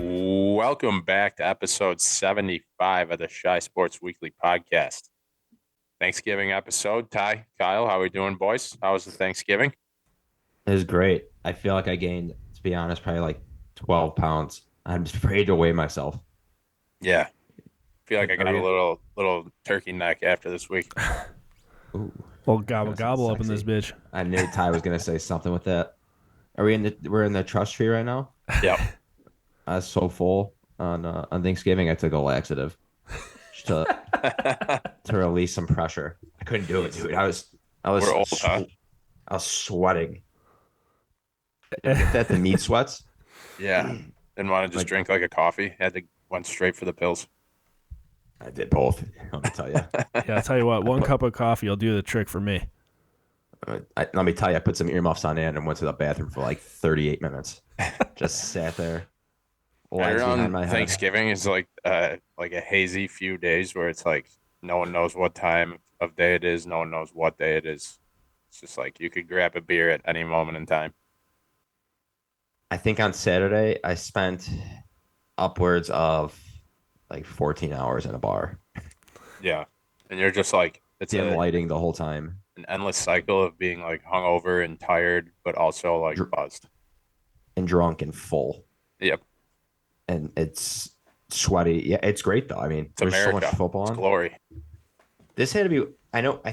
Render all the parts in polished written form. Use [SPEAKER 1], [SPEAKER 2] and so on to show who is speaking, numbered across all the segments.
[SPEAKER 1] Welcome back to episode 75 of the Shy Sports Weekly podcast. Thanksgiving episode. Ty, Kyle, how are we doing, boys? How was the Thanksgiving?
[SPEAKER 2] It was great. I feel like I gained, to be honest, probably like 12 pounds. I'm just afraid to weigh myself.
[SPEAKER 1] Yeah, feel like I
[SPEAKER 2] Are
[SPEAKER 1] got a
[SPEAKER 2] we?
[SPEAKER 1] little turkey neck after this week.
[SPEAKER 2] Ooh,
[SPEAKER 3] Well, gobble
[SPEAKER 2] that sounds
[SPEAKER 3] gobble up in this
[SPEAKER 2] sexy.
[SPEAKER 3] bitch.
[SPEAKER 2] I knew Ty was gonna say something with that. Are we in the? We're in the trust tree right now.
[SPEAKER 1] Yep.
[SPEAKER 2] I was so full on Thanksgiving. I took a laxative just to release some pressure. I couldn't do it, dude. I was
[SPEAKER 1] We're old, huh?
[SPEAKER 2] I was sweating. You get that the meat sweats.
[SPEAKER 1] Yeah. Didn't want to just
[SPEAKER 2] Like
[SPEAKER 1] drink like a coffee. Had to went straight for the pills.
[SPEAKER 2] I did both. Let me tell you.
[SPEAKER 3] Yeah, I'll tell you what, one cup of coffee will do the trick for me.
[SPEAKER 2] Let me tell you, I put some earmuffs on in and went to the bathroom for like 38 minutes. Just sat there,
[SPEAKER 1] Right
[SPEAKER 2] legs behind
[SPEAKER 1] around
[SPEAKER 2] my head.
[SPEAKER 1] Thanksgiving is like a hazy few days where it's like no one knows what time of day it is. No one knows what day it is. It's just like you could grab a beer at any moment in time.
[SPEAKER 2] I think on Saturday, I spent upwards of like 14 hours in a bar,
[SPEAKER 1] Yeah. And you're just like it's
[SPEAKER 2] dim lighting the whole time,
[SPEAKER 1] an endless cycle of being like hungover and tired, but also like
[SPEAKER 2] dr-
[SPEAKER 1] buzzed.
[SPEAKER 2] and drunk and full.
[SPEAKER 1] Yep.
[SPEAKER 2] And it's sweaty. Yeah, it's great though. I mean,
[SPEAKER 1] It's
[SPEAKER 2] there's so much
[SPEAKER 1] America.
[SPEAKER 2] football
[SPEAKER 1] It's
[SPEAKER 2] on.
[SPEAKER 1] glory.
[SPEAKER 2] This had to be, I don't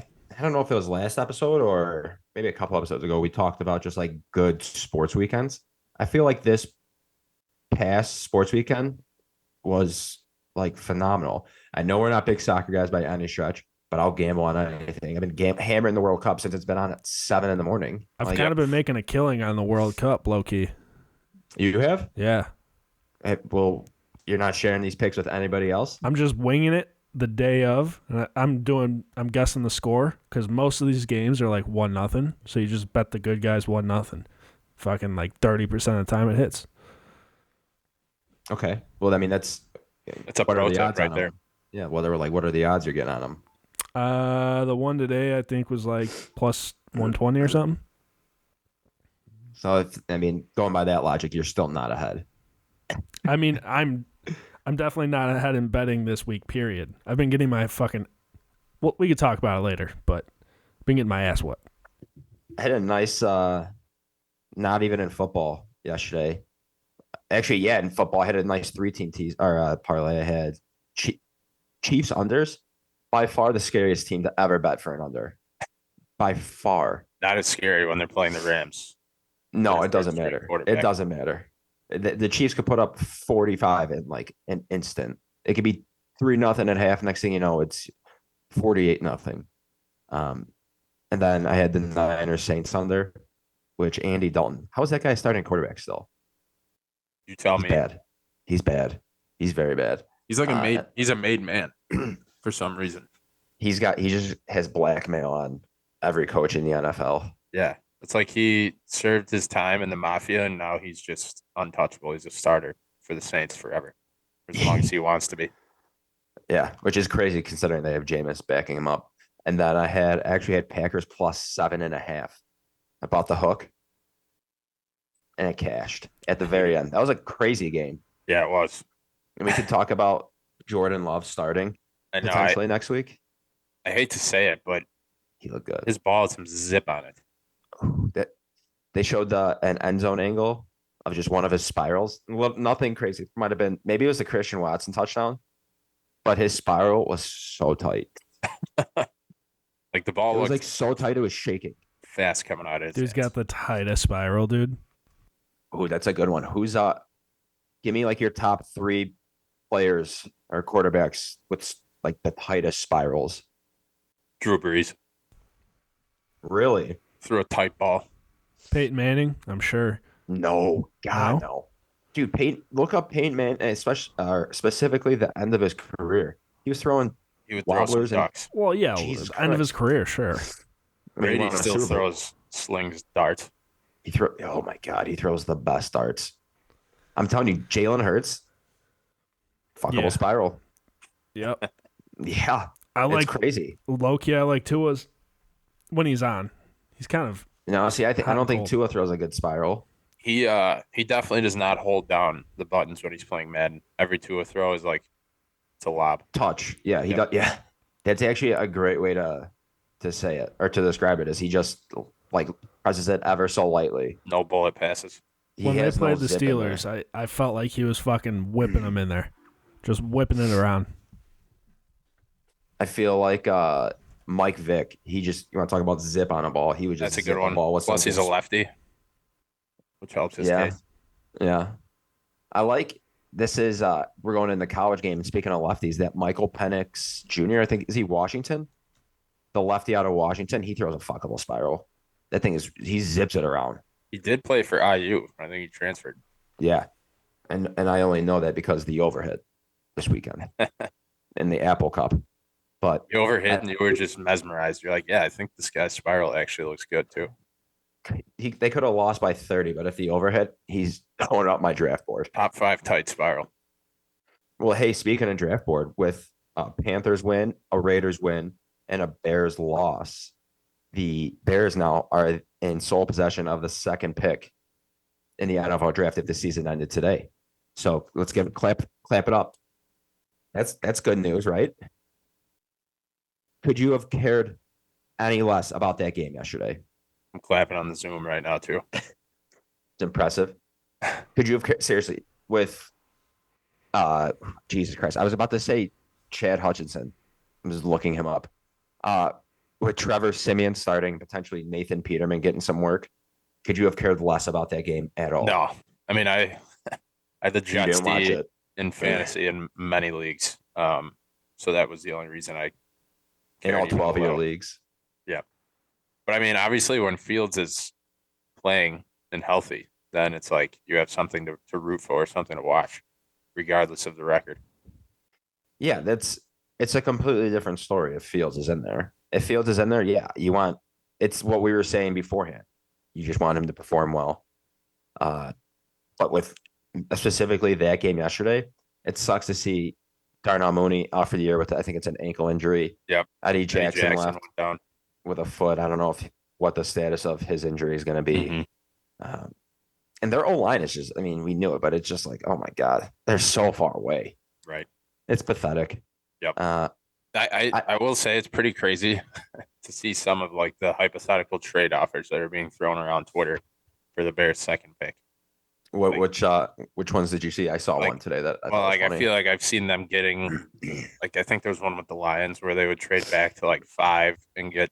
[SPEAKER 2] know if it was last episode or maybe a couple episodes ago, we talked about just like good sports weekends. I feel like this past sports weekend was like phenomenal. I know we're not big soccer guys by any stretch, but I'll gamble on anything. I've been hammering the World Cup since it's been on at 7 in the morning.
[SPEAKER 3] I've
[SPEAKER 2] Like,
[SPEAKER 3] kind of been making a killing on the World Cup, low key.
[SPEAKER 2] you have?
[SPEAKER 3] Yeah.
[SPEAKER 2] Well, you're not sharing these picks with anybody else?
[SPEAKER 3] I'm just winging it the day of, and I'm guessing the score because most of these games are like 1-0. So you just bet the good guys 1-0. Fucking like 30% of the time it hits.
[SPEAKER 2] Okay. Well, I mean,
[SPEAKER 1] It's a
[SPEAKER 2] what are
[SPEAKER 1] pro
[SPEAKER 2] the
[SPEAKER 1] tip
[SPEAKER 2] odds
[SPEAKER 1] right
[SPEAKER 2] on
[SPEAKER 1] there.
[SPEAKER 2] them? Yeah. Well, they were like, what are the odds you're getting on them?
[SPEAKER 3] The one today I think was like plus 120 or something.
[SPEAKER 2] So, I mean, going by that logic, you're still not ahead.
[SPEAKER 3] I mean, I'm definitely not ahead in betting this week, period. I've been getting my fucking well, we could talk about it later, but I've been getting my ass whooped.
[SPEAKER 2] I had a nice, not even in football yesterday. Actually, yeah, in football, I had a nice three-team tease or parlay. I had Chiefs unders, by far the scariest team to ever bet for an under. By far.
[SPEAKER 1] Not as scary when they're playing the Rams.
[SPEAKER 2] No,
[SPEAKER 1] Their
[SPEAKER 2] it doesn't
[SPEAKER 1] third string
[SPEAKER 2] matter. It
[SPEAKER 1] quarterback.
[SPEAKER 2] doesn't matter. The Chiefs could put up 45 in like an instant. It could be 3-0 at half. Next thing you know, it's 48-0. And then I had the Niners Saints under, which Andy Dalton. How is that guy starting quarterback still?
[SPEAKER 1] You tell
[SPEAKER 2] He's
[SPEAKER 1] me.
[SPEAKER 2] bad. He's bad. He's very bad.
[SPEAKER 1] He's like he's a made man for some reason.
[SPEAKER 2] He just has blackmail on every coach in the NFL.
[SPEAKER 1] Yeah. It's like he served his time in the mafia and now he's just untouchable. He's a starter for the Saints forever. For as long as he wants to be.
[SPEAKER 2] Yeah, which is crazy considering they have Jameis backing him up. And then I actually had Packers plus 7.5. I bought the hook and it cashed at the very end. That was a crazy game.
[SPEAKER 1] Yeah, it was.
[SPEAKER 2] And we could talk about Jordan Love starting
[SPEAKER 1] I know
[SPEAKER 2] potentially next week.
[SPEAKER 1] I hate to say it, but
[SPEAKER 2] He looked good.
[SPEAKER 1] his ball has some zip on it.
[SPEAKER 2] That they showed an end zone angle of just one of his spirals. Well, nothing crazy. Might have been maybe it was the Christian Watson touchdown, but his spiral was so tight.
[SPEAKER 1] Like the ball
[SPEAKER 2] It was
[SPEAKER 1] looked
[SPEAKER 2] like so tight it was shaking.
[SPEAKER 1] fast coming out of his
[SPEAKER 3] Dude's
[SPEAKER 1] hands.
[SPEAKER 3] got the tightest spiral, dude.
[SPEAKER 2] Oh, that's a good one. Who's give me like your top 3 players or quarterbacks with like the tightest spirals.
[SPEAKER 1] Drew Brees
[SPEAKER 2] Really?
[SPEAKER 1] threw a tight ball.
[SPEAKER 3] Peyton Manning, I'm sure.
[SPEAKER 2] No, God, no. Dude, look up Peyton Manning, especially specifically the end of his career. He was throwing
[SPEAKER 1] He would throw some
[SPEAKER 2] wobblers and
[SPEAKER 1] ducks.
[SPEAKER 3] Well, yeah,
[SPEAKER 2] Jesus
[SPEAKER 3] end of
[SPEAKER 2] Christ.
[SPEAKER 3] his career, sure.
[SPEAKER 2] I mean, he
[SPEAKER 1] Brady
[SPEAKER 2] won a
[SPEAKER 1] still
[SPEAKER 2] Super Bowl.
[SPEAKER 1] throws slings darts.
[SPEAKER 2] Oh my God, he throws the best darts. I'm telling you, Jalen Hurts, fuckable
[SPEAKER 3] Yeah.
[SPEAKER 2] spiral.
[SPEAKER 3] Yep.
[SPEAKER 2] Yeah,
[SPEAKER 3] I
[SPEAKER 2] it's
[SPEAKER 3] like
[SPEAKER 2] crazy.
[SPEAKER 3] Loki. I like Tua's when he's on. He's kind of
[SPEAKER 2] No, see, I
[SPEAKER 3] hot
[SPEAKER 2] don't
[SPEAKER 3] and
[SPEAKER 2] think
[SPEAKER 3] cold.
[SPEAKER 2] Tua throws a good spiral.
[SPEAKER 1] He definitely does not hold down the buttons when he's playing Madden. Every Tua throw is like it's a lob.
[SPEAKER 2] Touch. Yeah, he
[SPEAKER 1] Yep.
[SPEAKER 2] does. Yeah, that's actually a great way to say it or to describe it. Is he just like presses it ever so lightly?
[SPEAKER 1] No bullet passes.
[SPEAKER 2] He
[SPEAKER 3] When they
[SPEAKER 2] has no
[SPEAKER 3] played the
[SPEAKER 2] zip in there.
[SPEAKER 3] Steelers, I felt like he was fucking whipping them in there, just whipping it around.
[SPEAKER 2] I feel like Mike Vick. He just you want to talk about zip on a ball? He would just
[SPEAKER 1] That's a good
[SPEAKER 2] zip a
[SPEAKER 1] one.
[SPEAKER 2] ball with
[SPEAKER 1] Plus,
[SPEAKER 2] something.
[SPEAKER 1] he's a lefty, which helps his
[SPEAKER 2] Yeah,
[SPEAKER 1] case.
[SPEAKER 2] yeah. I like this is we're going in the college game. And speaking of lefties, that Michael Penix Jr. I think is he Washington, the lefty out of Washington. He throws a fuckable spiral. That thing is he zips it around.
[SPEAKER 1] He did play for IU. I think he transferred.
[SPEAKER 2] Yeah, and I only know that because of the overhit this weekend in the Apple Cup. But
[SPEAKER 1] He overhit,
[SPEAKER 2] I,
[SPEAKER 1] and you were just mesmerized. You're like, yeah, I think this guy's spiral actually looks good too.
[SPEAKER 2] they could have lost by 30, but if the overhit, he's going up my draft board.
[SPEAKER 1] Top 5 tight spiral.
[SPEAKER 2] Well, hey, speaking of draft board, with a Panthers win, a Raiders win, and a Bears loss, the Bears now are in sole possession of the second pick in the NFL draft if the season ended today. So let's give it clap it up. That's good news, right? Could you have cared any less about that game yesterday?
[SPEAKER 1] I'm clapping on the Zoom right now too.
[SPEAKER 2] It's impressive. Could you have seriously with Jesus Christ? I was about to say Chad Hutchinson. I'm just looking him up. With Trevor Simeon starting, potentially Nathan Peterman getting some work. Could you have cared less about that game at all?
[SPEAKER 1] No, I mean I had the
[SPEAKER 2] You
[SPEAKER 1] Jets
[SPEAKER 2] didn't watch it.
[SPEAKER 1] in fantasy in many leagues. So that was the only reason I
[SPEAKER 2] In all
[SPEAKER 1] cared even
[SPEAKER 2] 12
[SPEAKER 1] a
[SPEAKER 2] of your
[SPEAKER 1] little.
[SPEAKER 2] leagues.
[SPEAKER 1] Yeah, but I mean, obviously, when Fields is playing and healthy, then it's like you have something to root for, something to watch, regardless of the record.
[SPEAKER 2] Yeah, it's a completely different story if Fields is in there. If Fields is in there, yeah, you want it's what we were saying beforehand. You just want him to perform well. But with specifically that game yesterday, it sucks to see Darnell Mooney out for the year with I think it's an ankle injury.
[SPEAKER 1] Yep.
[SPEAKER 2] Eddie
[SPEAKER 1] Eddie
[SPEAKER 2] Jackson left
[SPEAKER 1] went down.
[SPEAKER 2] with a foot. I don't know what the status of his injury is going to be.
[SPEAKER 1] Mhm.
[SPEAKER 2] And their O line is just, I mean, we knew it, but it's just like, oh my God, they're so far away.
[SPEAKER 1] Right.
[SPEAKER 2] It's pathetic.
[SPEAKER 1] Yep.
[SPEAKER 2] Uh,
[SPEAKER 1] I will say it's pretty crazy to see some of like the hypothetical trade offers that are being thrown around Twitter for the Bears' second pick.
[SPEAKER 2] which ones did you see? I saw
[SPEAKER 1] Like,
[SPEAKER 2] one today that I
[SPEAKER 1] Well,
[SPEAKER 2] thought was
[SPEAKER 1] like I
[SPEAKER 2] funny.
[SPEAKER 1] feel like I've seen them getting like I think there was one with the Lions where they would trade back to like 5 and get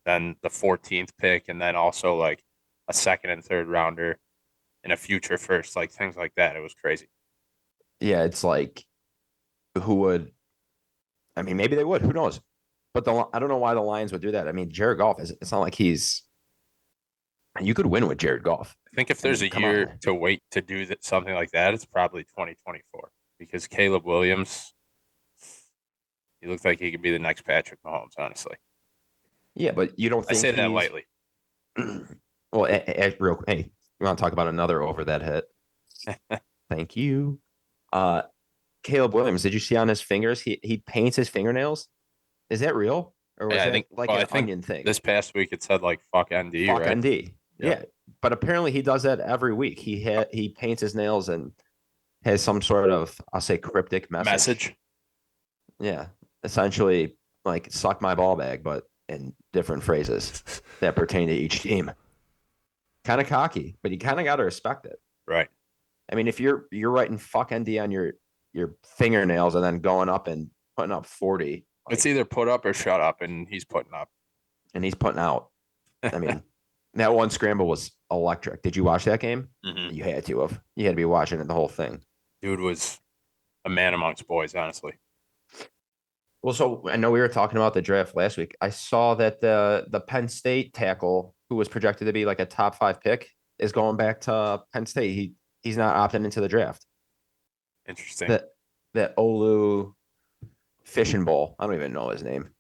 [SPEAKER 1] then the 14th pick and then also like a second and third rounder and a future first, like things like that. It was crazy.
[SPEAKER 2] Yeah, it's like who would? I mean, maybe they would. Who knows? But I don't know why the Lions would do that. I mean, Jared Goff is. It's not like he's. You could win with Jared Goff.
[SPEAKER 1] I think if
[SPEAKER 2] I
[SPEAKER 1] there's
[SPEAKER 2] mean,
[SPEAKER 1] a
[SPEAKER 2] come
[SPEAKER 1] year
[SPEAKER 2] on.
[SPEAKER 1] to wait to do something like that, it's probably 2024 because Caleb Williams, he looks like he could be the next Patrick Mahomes. Honestly,
[SPEAKER 2] Yeah, but you don't
[SPEAKER 1] I
[SPEAKER 2] think
[SPEAKER 1] say that
[SPEAKER 2] he's
[SPEAKER 1] lightly.
[SPEAKER 2] well? Real. Hey, you want to talk about another over that hit? Thank you. Caleb Williams. Did you see on his fingers? He paints his fingernails. Is that real, or was
[SPEAKER 1] Yeah, I
[SPEAKER 2] that
[SPEAKER 1] think.
[SPEAKER 2] like
[SPEAKER 1] Well,
[SPEAKER 2] an
[SPEAKER 1] I think
[SPEAKER 2] onion thing?
[SPEAKER 1] this past week it said like "fuck ND,"
[SPEAKER 2] Fuck
[SPEAKER 1] right?
[SPEAKER 2] ND.
[SPEAKER 1] Yep.
[SPEAKER 2] Yeah, but apparently he does that every week. He paints his nails and has some sort of I'll say cryptic message. Yeah, essentially like suck my ball bag, but in different phrases that pertain to each team. Kind of cocky, but you kind of got to respect it.
[SPEAKER 1] Right.
[SPEAKER 2] I mean, if you're writing fuck ND on your fingernails and then going up and putting up 40,
[SPEAKER 1] It's either put up or shut up, and he's putting up.
[SPEAKER 2] and he's putting out. I mean, that one scramble was electric. Did you watch that game?
[SPEAKER 1] Mhm.
[SPEAKER 2] You had to have. You had to be watching it the whole thing.
[SPEAKER 1] Dude was a man amongst boys, honestly.
[SPEAKER 2] Well, so I know we were talking about the draft last week. I saw that the Penn State tackle, who was projected to be like a top 5 pick, is going back to Penn State. He's not opting into the draft.
[SPEAKER 1] Interesting.
[SPEAKER 2] That Olu Fishing Bowl. I don't even know his name.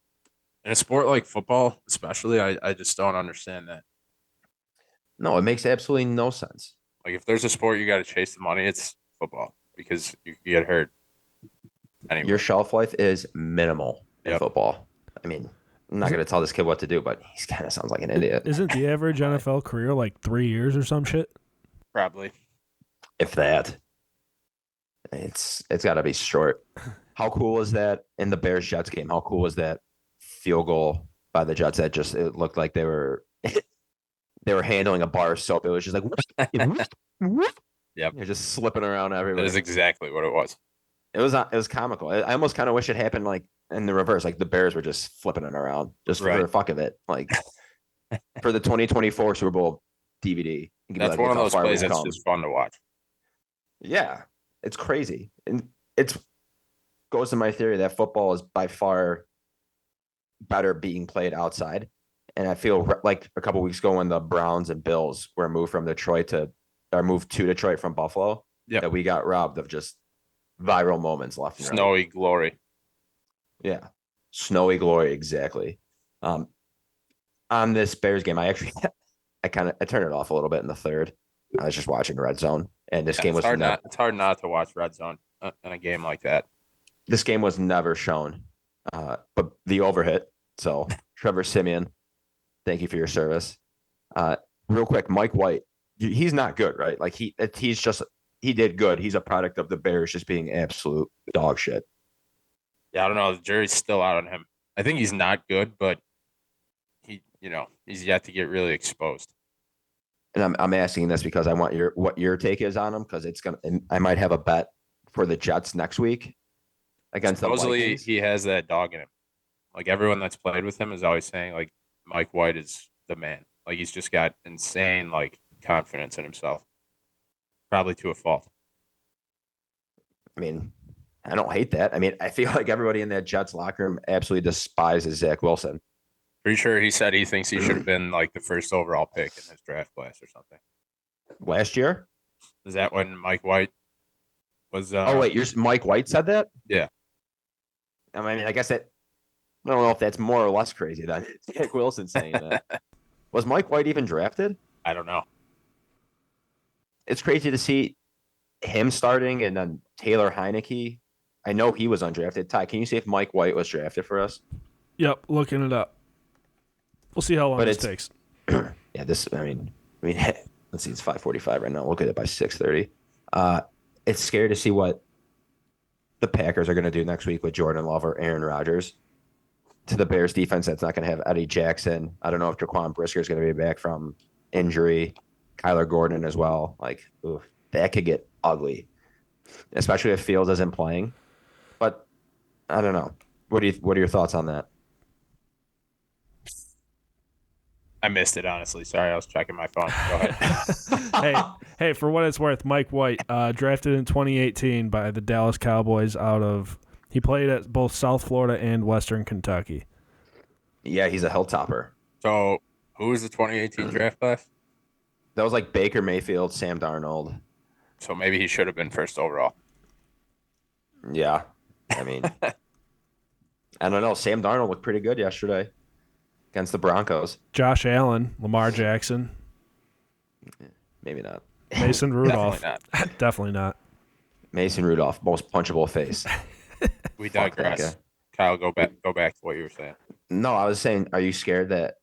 [SPEAKER 1] In a sport like football, especially, I just don't understand that.
[SPEAKER 2] No, it makes absolutely no sense.
[SPEAKER 1] Like, if there's a sport you got to chase the money, it's football because you can get hurt. Anyway,
[SPEAKER 2] Your shelf life is minimal in
[SPEAKER 1] Yep.
[SPEAKER 2] football. I mean, I'm not going to tell this kid what to do, but he kind of sounds like an idiot.
[SPEAKER 3] Isn't the average NFL career like 3 years or some shit?
[SPEAKER 1] Probably.
[SPEAKER 2] if that. It's got to be short. How cool is that in the Bears Jets game? How cool was that field goal by the Jets? That just it looked like they were handling a bar of soap. It was just like
[SPEAKER 1] Yep.
[SPEAKER 2] You're just slipping around
[SPEAKER 1] That
[SPEAKER 2] everywhere.
[SPEAKER 1] is exactly what it was.
[SPEAKER 2] It was comical. I almost kind of wish it happened like in the reverse, like the Bears were just flipping it around just for
[SPEAKER 1] Right.
[SPEAKER 2] the fuck of it, like for the 2024 Super Bowl DVD. You can be
[SPEAKER 1] That's
[SPEAKER 2] like,
[SPEAKER 1] one
[SPEAKER 2] "Look
[SPEAKER 1] of
[SPEAKER 2] how
[SPEAKER 1] those
[SPEAKER 2] far
[SPEAKER 1] plays
[SPEAKER 2] we've
[SPEAKER 1] that's
[SPEAKER 2] come."
[SPEAKER 1] just fun to watch.
[SPEAKER 2] Yeah, it's crazy, and it's goes to my theory that football is by far better being played outside. And I feel like a couple weeks ago when the Browns and Bills were moved from Detroit moved to Detroit from Buffalo,
[SPEAKER 1] Yep.
[SPEAKER 2] that we got robbed of just viral moments left and right.
[SPEAKER 1] Snowy glory.
[SPEAKER 2] Yeah. Snowy glory, exactly. On this Bears game, I actually I turned it off a little bit in the third. I was just watching Red Zone, and this game was
[SPEAKER 1] it's hard not to watch Red Zone in a game like that.
[SPEAKER 2] This game was never shown. But the overhit. So Trevor Siemian, thank you for your service. Real quick, Mike White, he's not good, right? Like he did good. He's a product of the Bears just being absolute dog shit.
[SPEAKER 1] Yeah, I don't know. The jury's still out on him. I think he's not good, but he's yet to get really exposed.
[SPEAKER 2] And I'm asking this because I want what your take is on him, because I might have a bet for the Jets next week against
[SPEAKER 1] Supposedly,
[SPEAKER 2] the Vikings.
[SPEAKER 1] he has that dog in him. Like everyone that's played with him is always saying, like Mike White is the man. Like he's just got insane like confidence in himself. Probably to a fault.
[SPEAKER 2] I mean, I don't hate that. I mean, I feel like everybody in that Jets locker room absolutely despises Zach Wilson.
[SPEAKER 1] Pretty sure he said he thinks he should have been like the first overall pick in his draft class or something.
[SPEAKER 2] Last year?
[SPEAKER 1] Is that when Mike White was?
[SPEAKER 2] Oh wait, Mike White said that?
[SPEAKER 1] Yeah.
[SPEAKER 2] I mean, I guess I don't know if that's more or less crazy than Zach Wilson saying that. Was Mike White even drafted?
[SPEAKER 1] I don't know.
[SPEAKER 2] It's crazy to see him starting and then Taylor Heineke. I know he was undrafted. Ty, can you see if Mike White was drafted for us?
[SPEAKER 3] Yep, looking it up. We'll see how long this takes.
[SPEAKER 2] Yeah, I mean, let's see, it's 5:45 right now. We'll get it by 6:30. It's scary to see what the Packers are going to do next week with Jordan Love or Aaron Rodgers. To the Bears defense, that's not going to have Eddie Jackson. I don't know if Jaquan Brisker is going to be back from injury. Kyler Gordon as well. Like, oof, that could get ugly, especially if Fields isn't playing. But I don't know. What are your thoughts on that?
[SPEAKER 1] I missed it, honestly. Sorry, I was checking my phone. Go ahead.
[SPEAKER 3] hey, for what it's worth, Mike White, drafted in 2018 by the Dallas Cowboys he played at both South Florida and Western Kentucky.
[SPEAKER 2] Yeah, he's a hilltopper.
[SPEAKER 1] So, who was the 2018 draft class?
[SPEAKER 2] That was like Baker Mayfield, Sam Darnold.
[SPEAKER 1] So maybe he should have been first overall.
[SPEAKER 2] Yeah, I mean, I don't know. Sam Darnold looked pretty good yesterday against the Broncos.
[SPEAKER 3] Josh Allen, Lamar Jackson.
[SPEAKER 2] Maybe not.
[SPEAKER 3] Mason Rudolph.
[SPEAKER 1] Definitely not.
[SPEAKER 2] Mason Rudolph, most punchable face.
[SPEAKER 1] We digress. Kyle, go back to what you were saying.
[SPEAKER 2] No, I was saying, are you scared that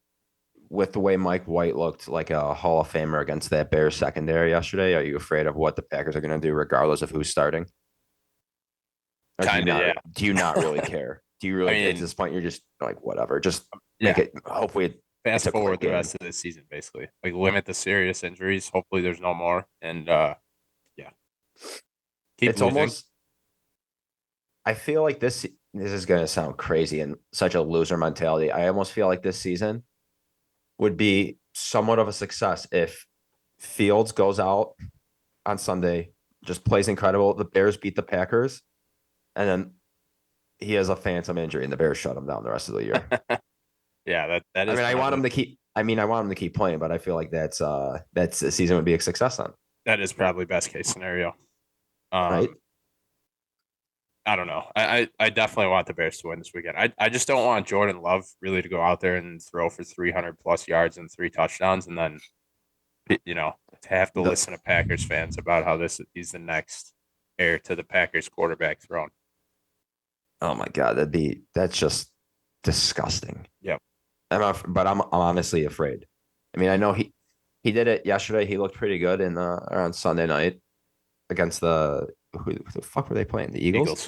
[SPEAKER 2] with the way Mike White looked like a Hall of Famer against that Bears secondary yesterday, are you afraid of what the Packers are going to do regardless of who's starting?
[SPEAKER 1] Kind of, yeah.
[SPEAKER 2] Do you not really care? Do you really, at this point, you're just like, whatever, just make it, hopefully
[SPEAKER 1] fast forward the rest of the season, basically. Like, limit the serious injuries. Hopefully there's no more. And, keep
[SPEAKER 2] it's
[SPEAKER 1] losing.
[SPEAKER 2] Almost, I feel like this is going to sound crazy and such a loser mentality. I almost feel like this season would be somewhat of a success if Fields goes out on Sunday, just plays incredible. The Bears beat the Packers, and then he has a phantom injury, and the Bears shut him down the rest of the year.
[SPEAKER 1] Yeah, that is.
[SPEAKER 2] I want him to keep. I want him to keep playing, but I feel like that's the season would be a success then.
[SPEAKER 1] That is probably best case scenario.
[SPEAKER 2] Right.
[SPEAKER 1] I don't know. I definitely want the Bears to win this weekend. I just don't want Jordan Love really to go out there and throw for 300 plus yards and 3 touchdowns, and then to have to listen to Packers fans about how he's the next heir to the Packers quarterback throne.
[SPEAKER 2] Oh my God, that's just disgusting.
[SPEAKER 1] Yep.
[SPEAKER 2] But I'm honestly afraid. I mean, I know He did it yesterday. He looked pretty good in around Sunday night against who the fuck were they playing? The Eagles?
[SPEAKER 1] Eagles.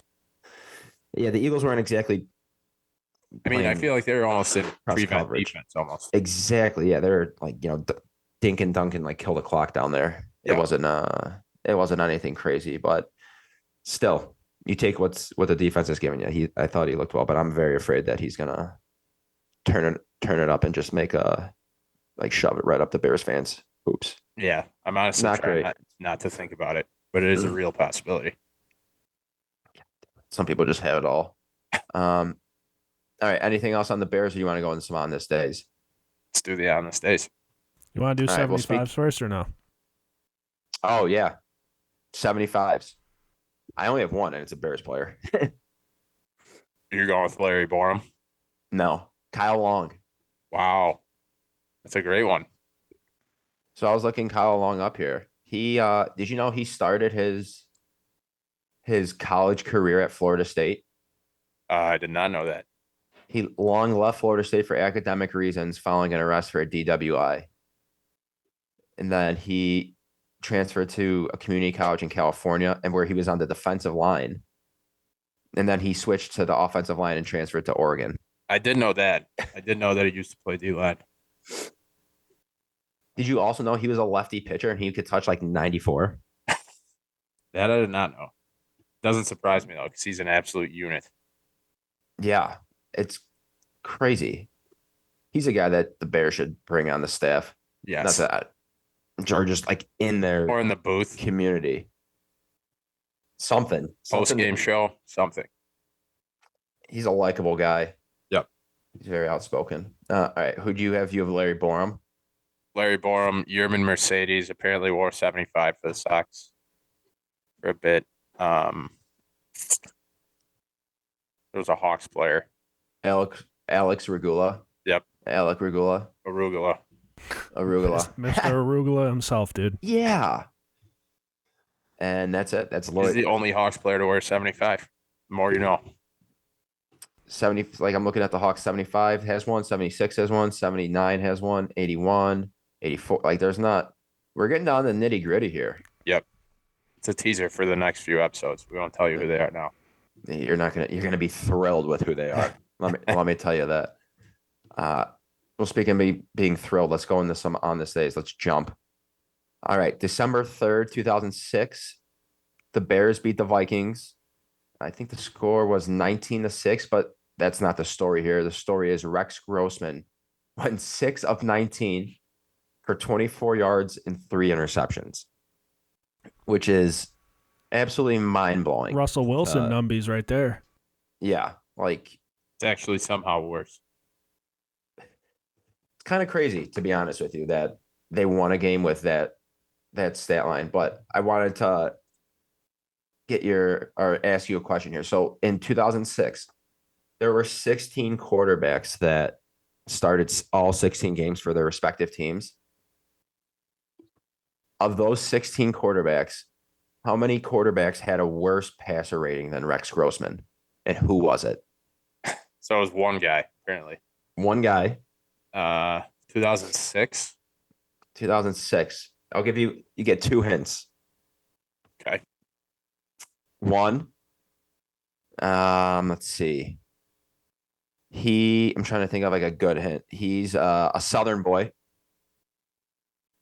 [SPEAKER 2] Yeah, the Eagles weren't exactly
[SPEAKER 1] I mean, I
[SPEAKER 2] playing
[SPEAKER 1] feel like they're almost in
[SPEAKER 2] press
[SPEAKER 1] prevent
[SPEAKER 2] coverage.
[SPEAKER 1] defense almost.
[SPEAKER 2] Exactly. Yeah, they're like, Dink and Duncan like kill the clock down there. It
[SPEAKER 1] Yeah.
[SPEAKER 2] wasn't anything crazy, but still, you take what the defense is giving you. I thought he looked well, but I'm very afraid that he's gonna turn it up and just make like shove it right up the Bears fans. Oops.
[SPEAKER 1] Yeah, I'm honestly
[SPEAKER 2] Not
[SPEAKER 1] trying
[SPEAKER 2] great.
[SPEAKER 1] not to think about it, but it is a real possibility.
[SPEAKER 2] Some people just have it all. All right. Anything else on the Bears, or you want to go into some on this days?
[SPEAKER 1] Let's do the honest days.
[SPEAKER 3] You want to do
[SPEAKER 2] All right,
[SPEAKER 3] 75s first or no?
[SPEAKER 2] Oh yeah, 75s. I only have one, and it's a Bears player.
[SPEAKER 1] You're going with Larry Borum.
[SPEAKER 2] No, Kyle Long.
[SPEAKER 1] Wow, that's a great one.
[SPEAKER 2] So I was looking Kyle Long up here. He did you know he started his college career at Florida State?
[SPEAKER 1] I did not know that.
[SPEAKER 2] He Long left Florida State for academic reasons following an arrest for a DWI. And then he transferred to a community college in California and where he was on the defensive line. And then he switched to the offensive line and transferred to Oregon.
[SPEAKER 1] I did know that. I did know that he used to play D-line.
[SPEAKER 2] Did you also know he was a lefty pitcher and he could touch like 94?
[SPEAKER 1] That I did not know. Doesn't surprise me though, because he's an absolute unit.
[SPEAKER 2] Yeah, it's crazy. He's a guy that the Bears should bring on the staff.
[SPEAKER 1] Yes.
[SPEAKER 2] Not that, or just like in their
[SPEAKER 1] Or in the booth,
[SPEAKER 2] community. Something.
[SPEAKER 1] post-game show, something.
[SPEAKER 2] He's a likable guy.
[SPEAKER 1] Yep.
[SPEAKER 2] He's very outspoken. All right. Who do you have? You have Larry Borum.
[SPEAKER 1] Larry Borum, Yerman Mercedes apparently wore 75 for the Sox for a bit. There was a Hawks player.
[SPEAKER 2] Alex Regula.
[SPEAKER 1] Yep.
[SPEAKER 2] Alec Regula.
[SPEAKER 1] Arugula.
[SPEAKER 2] Arugula.
[SPEAKER 3] Mr. Arugula himself, dude.
[SPEAKER 2] Yeah. And that's it. That's
[SPEAKER 1] He's
[SPEAKER 2] Lloyd.
[SPEAKER 1] the only Hawks player to wear 75. The more you know.
[SPEAKER 2] 70, like I'm looking at the Hawks, 75 has one, 76 has one, 79 has one, 81, 84. Like we're getting down to the nitty gritty here.
[SPEAKER 1] Yep. It's a teaser for the next few episodes. We won't tell you who they are now.
[SPEAKER 2] You're gonna be thrilled with who they are. Let me tell you that. Well, speaking of being thrilled, let's go into some on this days. Let's jump. All right, December 3rd, 2006, the Bears beat the Vikings. I think the score was 19-6, but that's not the story here. The story is Rex Grossman went 6 of 19 for 24 yards and 3 interceptions, which is absolutely mind-blowing.
[SPEAKER 3] Russell Wilson numbies right there.
[SPEAKER 2] Yeah, like
[SPEAKER 1] It's actually somehow worse.
[SPEAKER 2] it's kind of crazy, to be honest with you, that they won a game with that stat line. But I wanted to ask you a question here. So in 2006, there were 16 quarterbacks that started all 16 games for their respective teams. Of those 16 quarterbacks, how many quarterbacks had a worse passer rating than Rex Grossman? And who was it?
[SPEAKER 1] So it was one guy, apparently.
[SPEAKER 2] One guy.
[SPEAKER 1] 2006.
[SPEAKER 2] 2006. I'll give you get 2 hints.
[SPEAKER 1] Okay.
[SPEAKER 2] One. Let's see. I'm trying to think of like a good hint. He's a Southern boy.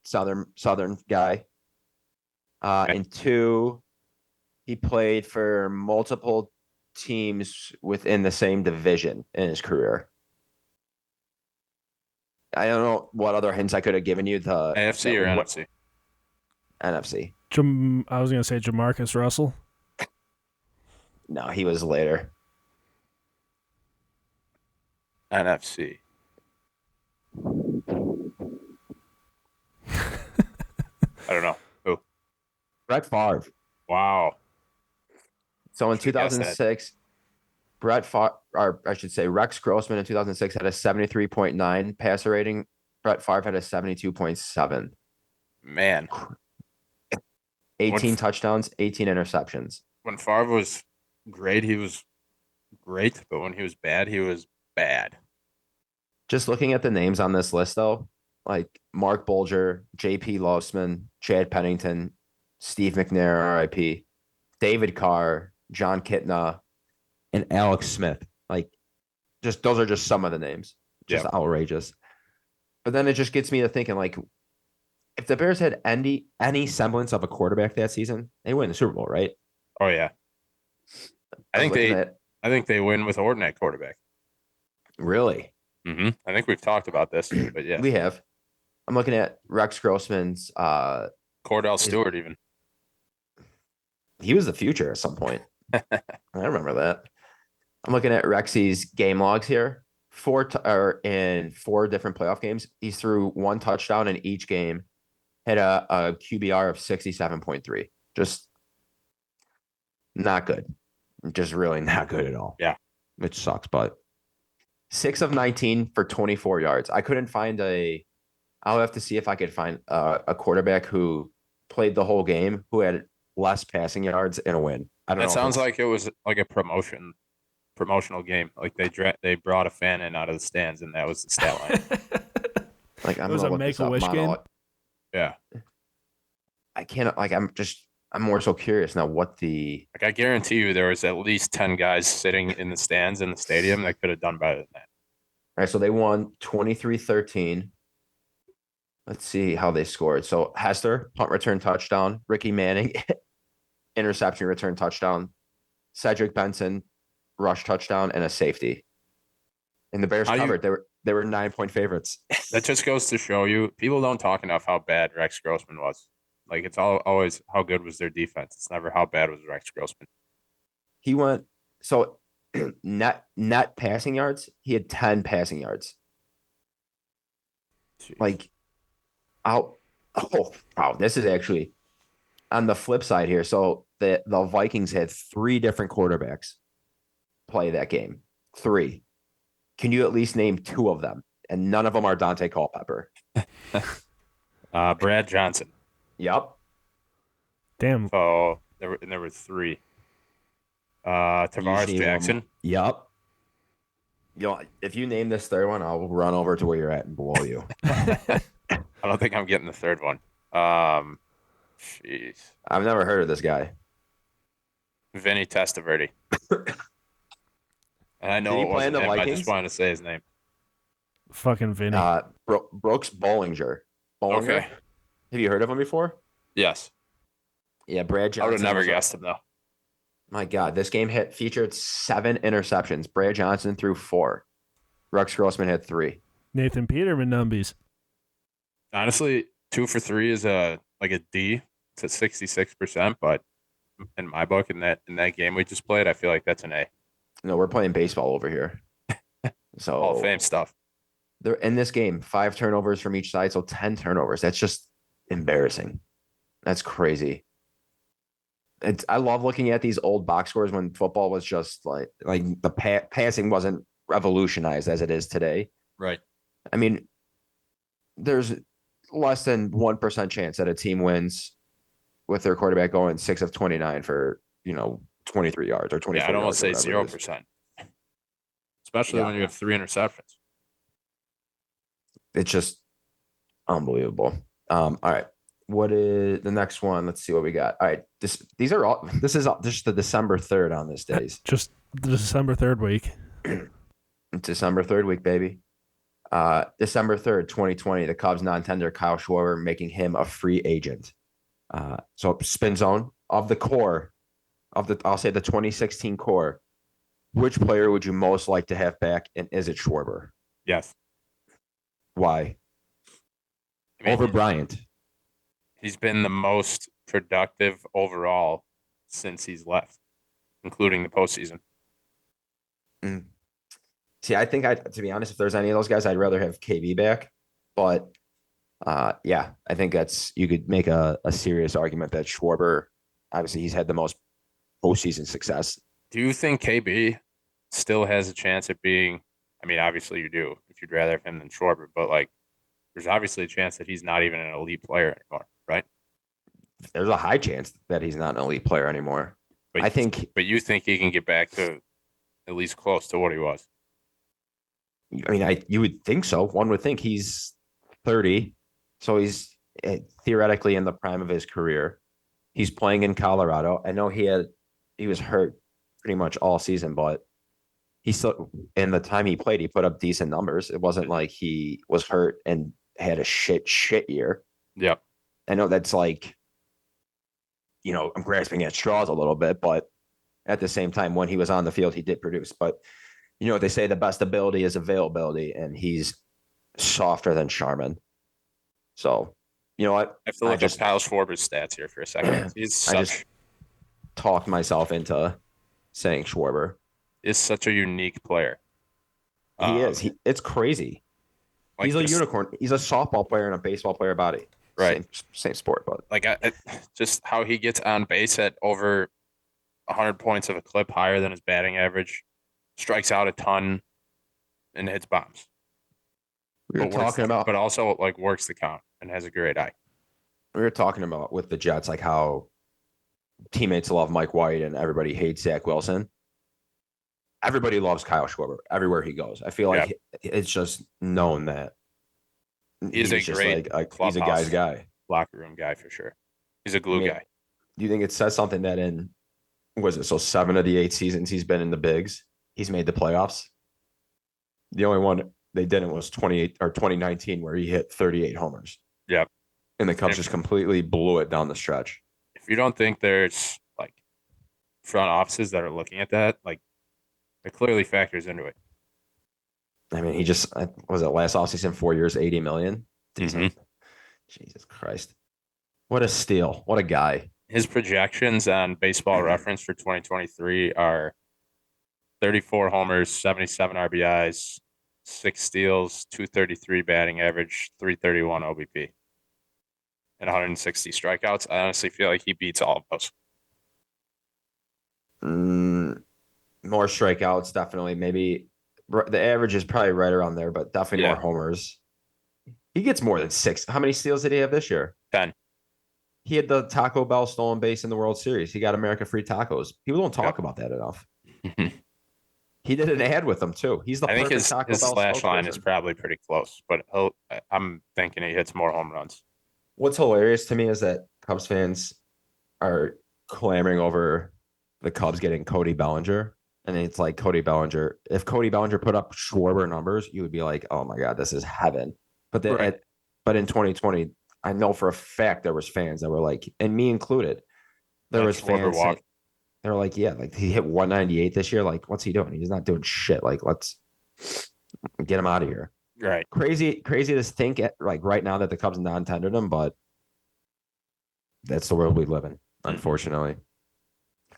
[SPEAKER 2] Southern guy.
[SPEAKER 1] Okay.
[SPEAKER 2] And 2, he played for multiple teams within the same division in his career. I don't know what other hints I could have given you. The
[SPEAKER 1] AFC or NFC?
[SPEAKER 2] NFC.
[SPEAKER 3] I was going to say Jamarcus Russell.
[SPEAKER 2] No, he was later.
[SPEAKER 1] NFC. I don't know. Who?
[SPEAKER 2] Brett Favre.
[SPEAKER 1] Wow.
[SPEAKER 2] So in
[SPEAKER 1] Should've guessed that.
[SPEAKER 2] 2006, Brett Favre, or I should say Rex Grossman in 2006 had a 73.9 passer rating. Brett Favre had a 72.7.
[SPEAKER 1] Man.
[SPEAKER 2] 18 touchdowns, 18 interceptions.
[SPEAKER 1] When Favre was great, he was great. But when he was bad, he was bad.
[SPEAKER 2] Just looking at the names on this list, though, like Mark Bulger, J.P. Losman, Chad Pennington, Steve McNair, R.I.P., David Carr, John Kitna, and Alex Smith. Like, just those are just some of the names. Just outrageous. But then it just gets me to thinking, like, if the Bears had any semblance of a quarterback that season, they win the Super Bowl, right?
[SPEAKER 1] Oh yeah. I think they win with Orton at quarterback.
[SPEAKER 2] Really?
[SPEAKER 1] I think we've talked about this, but yeah.
[SPEAKER 2] We have. I'm looking at Rex Grossman's
[SPEAKER 1] Cordell Stewart even.
[SPEAKER 2] He was the future at some point. I remember that. I'm looking at Rexy's game logs here. In 4 different playoff games, he threw 1 touchdown in each game, had a QBR of 67.3. Just not good. Just really not good at all.
[SPEAKER 1] Yeah.
[SPEAKER 2] Which sucks, but 6 of 19 for 24 yards. I couldn't find I'll have to see if I could find a quarterback who played the whole game who had less passing yards and a win. I don't know.
[SPEAKER 1] That sounds like it was like a promotional game. Like they brought a fan in out of the stands, and that was the stat line.
[SPEAKER 2] Like,
[SPEAKER 3] it was a Make-A-Wish game.
[SPEAKER 1] Yeah.
[SPEAKER 2] I can't. Like, I'm more so curious now what the.
[SPEAKER 1] Like, I guarantee you there was at least 10 guys sitting in the stands in the stadium that could have done better than that.
[SPEAKER 2] All right, so they won 23-13. Let's see how they scored. So Hester, punt return touchdown. Ricky Manning, interception return touchdown. Cedric Benson, rush touchdown, and a safety. And the Bears covered. They were 9-point favorites.
[SPEAKER 1] That just goes to show you people don't talk enough how bad Rex Grossman was. Like, it's always how good was their defense. It's never how bad was Rex Grossman.
[SPEAKER 2] He went so net passing yards. He had 10 passing yards.
[SPEAKER 1] Jeez.
[SPEAKER 2] Like, wow, this is actually on the flip side here. So the Vikings had 3 different quarterbacks play that game. 3. Can you at least name 2 of them? And none of them are Dante Culpepper.
[SPEAKER 1] Brad Johnson.
[SPEAKER 2] Yep.
[SPEAKER 3] Damn.
[SPEAKER 1] Oh, there were 3. Tavares Jackson.
[SPEAKER 2] Yep. If you name this 3rd one, I'll run over to where you're at and blow you.
[SPEAKER 1] I don't think I'm getting the 3rd one. Jeez.
[SPEAKER 2] I've never heard of this guy.
[SPEAKER 1] Vinny Testaverde. And I know it wasn't him. I just wanted to say his name.
[SPEAKER 3] Fucking Vinny.
[SPEAKER 2] Brooks Bollinger.
[SPEAKER 1] Okay.
[SPEAKER 2] Have you heard of him before?
[SPEAKER 1] Yes.
[SPEAKER 2] Yeah, Brad Johnson.
[SPEAKER 1] I would have never guessed him, though.
[SPEAKER 2] My God, this game featured 7 interceptions. Brad Johnson threw 4. Rex Grossman had 3.
[SPEAKER 3] Nathan Peterman numbies.
[SPEAKER 1] Honestly, 2 for 3 is a D. It's at 66%, but in my book, in that game we just played, I feel like that's an A.
[SPEAKER 2] No, we're playing baseball over here. So
[SPEAKER 1] Hall of Fame stuff.
[SPEAKER 2] They're in this game, 5 turnovers from each side, so 10 turnovers. That's just embarrassing. That's crazy. I love looking at these old box scores when football was just like the passing wasn't revolutionized as it is today.
[SPEAKER 1] Right.
[SPEAKER 2] I mean, there's less than 1% chance that a team wins with their quarterback going 6 of 29 for 23 yards or 24.
[SPEAKER 1] Yeah, I'd almost say 0%. Especially when you have 3 interceptions.
[SPEAKER 2] It's just unbelievable. All right. What is the next one? Let's see what we got. All right. This is just the December 3rd on this days.
[SPEAKER 3] Just the December 3rd week.
[SPEAKER 2] December 3rd week, baby. December 3rd, 2020, the Cubs non-tender Kyle Schwarber making him a free agent. So spin zone of the core I'll say the 2016 core. Which player would you most like to have back, and is it Schwarber?
[SPEAKER 1] Yes.
[SPEAKER 2] Why? Over Bryant.
[SPEAKER 1] He's been the most productive overall since he's left, including the postseason.
[SPEAKER 2] See, I think to be honest, if there's any of those guys, I'd rather have KB back. But yeah, I think you could make a serious argument that Schwarber, obviously he's had the most postseason success.
[SPEAKER 1] Do you think KB still has a chance at being, I mean, obviously you do, if you'd rather have him than Schwarber, but there's obviously a chance that he's not even an elite player anymore, right?
[SPEAKER 2] There's a high chance that he's not an elite player anymore. But
[SPEAKER 1] you think he can get back to at least close to what he was?
[SPEAKER 2] I mean, you would think so. One would think he's 30. So he's theoretically in the prime of his career. He's playing in Colorado. I know he was hurt pretty much all season, but he still in the time he played, he put up decent numbers. It wasn't like he was hurt and had a shit year.
[SPEAKER 1] Yep.
[SPEAKER 2] I know that's like, I'm grasping at straws a little bit, but at the same time, when he was on the field, he did produce. But they say the best ability is availability, and he's softer than Sharman. So, you know what?
[SPEAKER 1] I have to look up Kyle Schwarber's stats here for a second. He's
[SPEAKER 2] I just talked myself into saying Schwarber.
[SPEAKER 1] Is such a unique player.
[SPEAKER 2] He is. It's crazy.
[SPEAKER 1] Like
[SPEAKER 2] he's a unicorn. He's a softball player and a baseball player body.
[SPEAKER 1] Right.
[SPEAKER 2] Same sport, but
[SPEAKER 1] like just how he gets on base at over 100 points of a clip, higher than his batting average, strikes out a ton, and hits bombs.
[SPEAKER 2] We were talking about,
[SPEAKER 1] but also like works the count and has a great eye.
[SPEAKER 2] We were talking about with the Jets, like how teammates love Mike White and everybody hates Zach Wilson. Everybody loves Kyle Schwarber everywhere he goes. I feel like it's just known that
[SPEAKER 1] he's a great
[SPEAKER 2] he's a guy's guy,
[SPEAKER 1] locker room guy for sure. He's a glue guy.
[SPEAKER 2] Do you think it says something that in 7 of the 8 seasons he's been in the bigs, he's made the playoffs? The only one they didn't was 2019 where he hit 38 homers.
[SPEAKER 1] Yep.
[SPEAKER 2] And the Cubs just completely blew it down the stretch.
[SPEAKER 1] If you don't think there's like front offices that are looking at that, like it clearly factors into it.
[SPEAKER 2] I mean, he just was it last offseason, 4 years, 80 million.
[SPEAKER 1] Mm-hmm.
[SPEAKER 2] Jesus Christ. What a steal. What a guy.
[SPEAKER 1] His projections on Baseball Reference for 2023 are 34 homers, 77 RBIs, 6 steals, 233 batting average, 331 OBP, and 160 strikeouts. I honestly feel like he beats all of those.
[SPEAKER 2] More strikeouts, definitely. Maybe the average is probably right around there, but definitely more homers. He gets more than 6. How many steals did he have this year?
[SPEAKER 1] 10.
[SPEAKER 2] He had the Taco Bell stolen base in the World Series. He got America free tacos. People don't talk about that enough. He did an ad with them too. He's the perfect Taco Bell
[SPEAKER 1] slash line is probably pretty close, but I'm thinking he hits more home runs.
[SPEAKER 2] What's hilarious to me is that Cubs fans are clamoring over the Cubs getting Cody Bellinger. And it's like Cody Bellinger. If Cody Bellinger put up Schwarber numbers, you would be like, "Oh my God, this is heaven." But but in 2020, I know for a fact there was fans that were like, and me included, there was fans. They were like, "Yeah, like he hit 198 this year. Like, what's he doing? He's not doing shit. Like, let's get him out of here."
[SPEAKER 1] Right.
[SPEAKER 2] Crazy to think like right now that the Cubs non-tendered him, but that's the world we live in, unfortunately.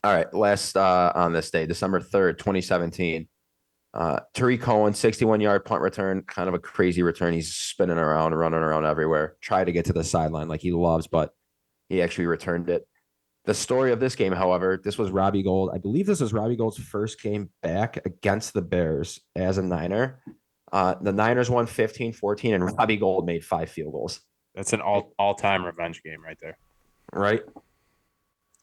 [SPEAKER 2] All right, last on this day, December 3rd, 2017. Tarik Cohen, 61-yard punt return, kind of a crazy return. He's spinning around, running around everywhere. Tried to get to the sideline like he loves, but he actually returned it. The story of this game, however, this was Robbie Gould. I believe this was Robbie Gould's first game back against the Bears as a Niner. The Niners won 15-14, and Robbie Gould made 5 field goals.
[SPEAKER 1] That's an all-time revenge game right there.
[SPEAKER 2] Right?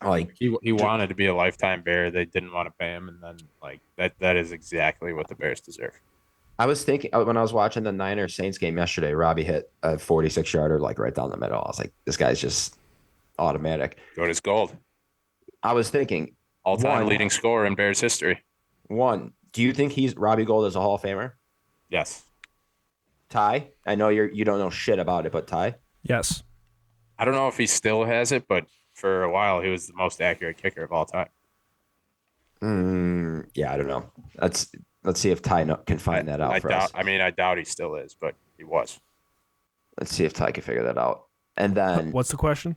[SPEAKER 2] Like
[SPEAKER 1] he wanted to be a lifetime Bear. They didn't want to pay him, and then like that is exactly what the Bears deserve.
[SPEAKER 2] I was thinking when I was watching the Niners Saints game yesterday, Robbie hit a 46-yarder like right down the middle. I was like, this guy's just automatic.
[SPEAKER 1] Goat is gold.
[SPEAKER 2] I was thinking
[SPEAKER 1] all-time leading scorer in Bears history.
[SPEAKER 2] Do you think Robbie Gould is a Hall of Famer?
[SPEAKER 1] Yes.
[SPEAKER 2] Ty, I know you don't know shit about it, but Ty?
[SPEAKER 3] Yes.
[SPEAKER 1] I don't know if he still has it, but for a while, he was the most accurate kicker of all time.
[SPEAKER 2] Yeah, I don't know. Let's see if Ty can find that out for us.
[SPEAKER 1] I doubt he still is, but he was.
[SPEAKER 2] Let's see if Ty can figure that out. And then,
[SPEAKER 3] what's the question?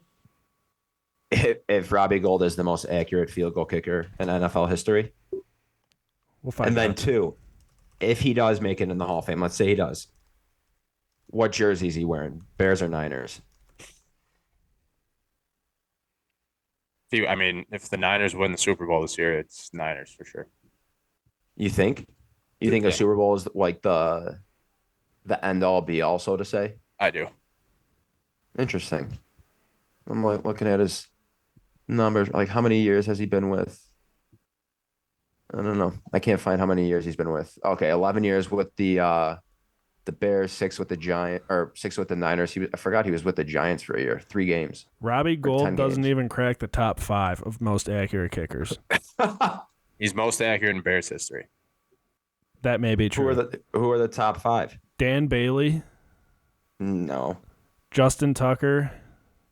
[SPEAKER 2] If Robbie Gould is the most accurate field goal kicker in NFL history.
[SPEAKER 3] We'll find out.
[SPEAKER 2] And then 2, if he does make it in the Hall of Fame, let's say he does. What jersey is he wearing? Bears or Niners?
[SPEAKER 1] If the Niners win the Super Bowl this year, it's Niners for sure.
[SPEAKER 2] You think? You think a Super Bowl is like the end all be all, so to say?
[SPEAKER 1] I do.
[SPEAKER 2] Interesting. I'm like looking at his numbers. Like, how many years has he been with? I don't know. I can't find how many years he's been with. Okay, 11 years with the the Bears, 6 with the Niners. I forgot he was with the Giants for a year, 3 games.
[SPEAKER 3] Robbie Gould
[SPEAKER 2] 10
[SPEAKER 3] doesn't
[SPEAKER 2] games.
[SPEAKER 3] even crack the top 5 of most accurate kickers.
[SPEAKER 1] He's most accurate in Bears history.
[SPEAKER 3] That may be true.
[SPEAKER 2] Who are the top 5?
[SPEAKER 3] Dan Bailey,
[SPEAKER 2] No,
[SPEAKER 3] Justin Tucker,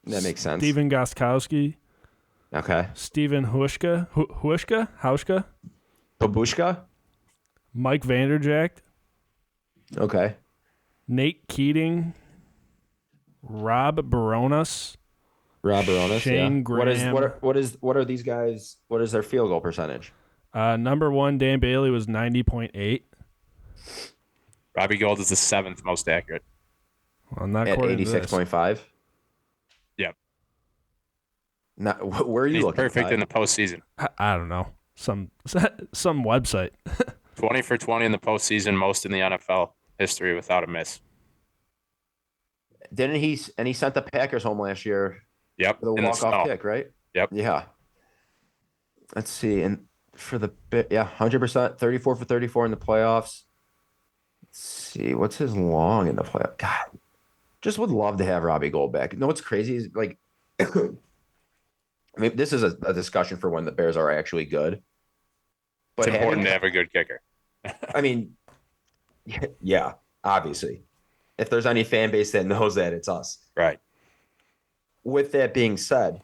[SPEAKER 2] that makes sense.
[SPEAKER 3] Steven Gostkowski,
[SPEAKER 2] Okay.
[SPEAKER 3] Steven Hauschka,
[SPEAKER 2] Babushka.
[SPEAKER 3] Mike Vanderjagt,
[SPEAKER 2] Okay.
[SPEAKER 3] Nate Keating, Rob Baronas,
[SPEAKER 2] Rob Baronis.
[SPEAKER 3] Shane
[SPEAKER 2] Yeah.
[SPEAKER 3] Graham.
[SPEAKER 2] What are these guys? What is their field goal percentage?
[SPEAKER 3] Number 1, Dan Bailey was 90.8.
[SPEAKER 1] Robbie Gould is the 7th most accurate.
[SPEAKER 3] Well, not
[SPEAKER 2] At
[SPEAKER 3] according to this.
[SPEAKER 2] 86.5.
[SPEAKER 1] Yep.
[SPEAKER 2] Where are you
[SPEAKER 1] He's
[SPEAKER 2] looking?
[SPEAKER 1] perfect
[SPEAKER 2] Ty?
[SPEAKER 1] in the postseason.
[SPEAKER 3] I don't know. Some website.
[SPEAKER 1] 20 for 20 in the postseason, most in the NFL history without a miss.
[SPEAKER 2] Didn't he? And he sent the Packers home last year
[SPEAKER 1] Yep.
[SPEAKER 2] for the
[SPEAKER 1] in the
[SPEAKER 2] walk-off
[SPEAKER 1] snow.
[SPEAKER 2] kick, right?
[SPEAKER 1] Yep.
[SPEAKER 2] Yeah. Let's see. And for the 100%, 34 for 34 in the playoffs. Let's see. What's his long in the playoff? God, just would love to have Robbie Gould back. You know what's crazy is like, I mean, this is a discussion for when the Bears are actually good.
[SPEAKER 1] It's
[SPEAKER 2] But
[SPEAKER 1] important to have a good kicker.
[SPEAKER 2] I mean, yeah, obviously. If there's any fan base that knows that, it's us.
[SPEAKER 1] Right.
[SPEAKER 2] With that being said,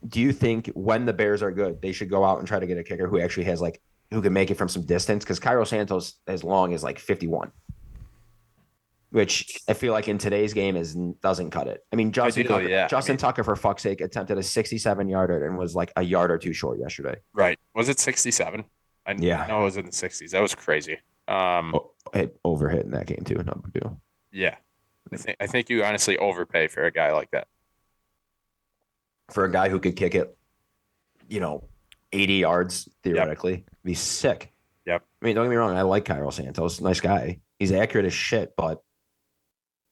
[SPEAKER 2] do you think when the Bears are good, they should go out and try to get a kicker who actually has who can make it from some distance? Because Cairo Santos as long as 51, which I feel like in today's game doesn't cut it. I mean, Justin Tucker, for fuck's sake, attempted a 67-yarder and was like a yard or two short yesterday.
[SPEAKER 1] Right. Was it 67?
[SPEAKER 2] Yeah.
[SPEAKER 1] No, it was in the 60s. That was crazy.
[SPEAKER 2] Overhit in that game too. No big deal.
[SPEAKER 1] Yeah. I think you honestly overpay for a guy like that.
[SPEAKER 2] For a guy who could kick it, 80 yards theoretically, be sick.
[SPEAKER 1] Yep.
[SPEAKER 2] I mean, don't get me wrong. I like Cairo Santos. Nice guy. He's accurate as shit, but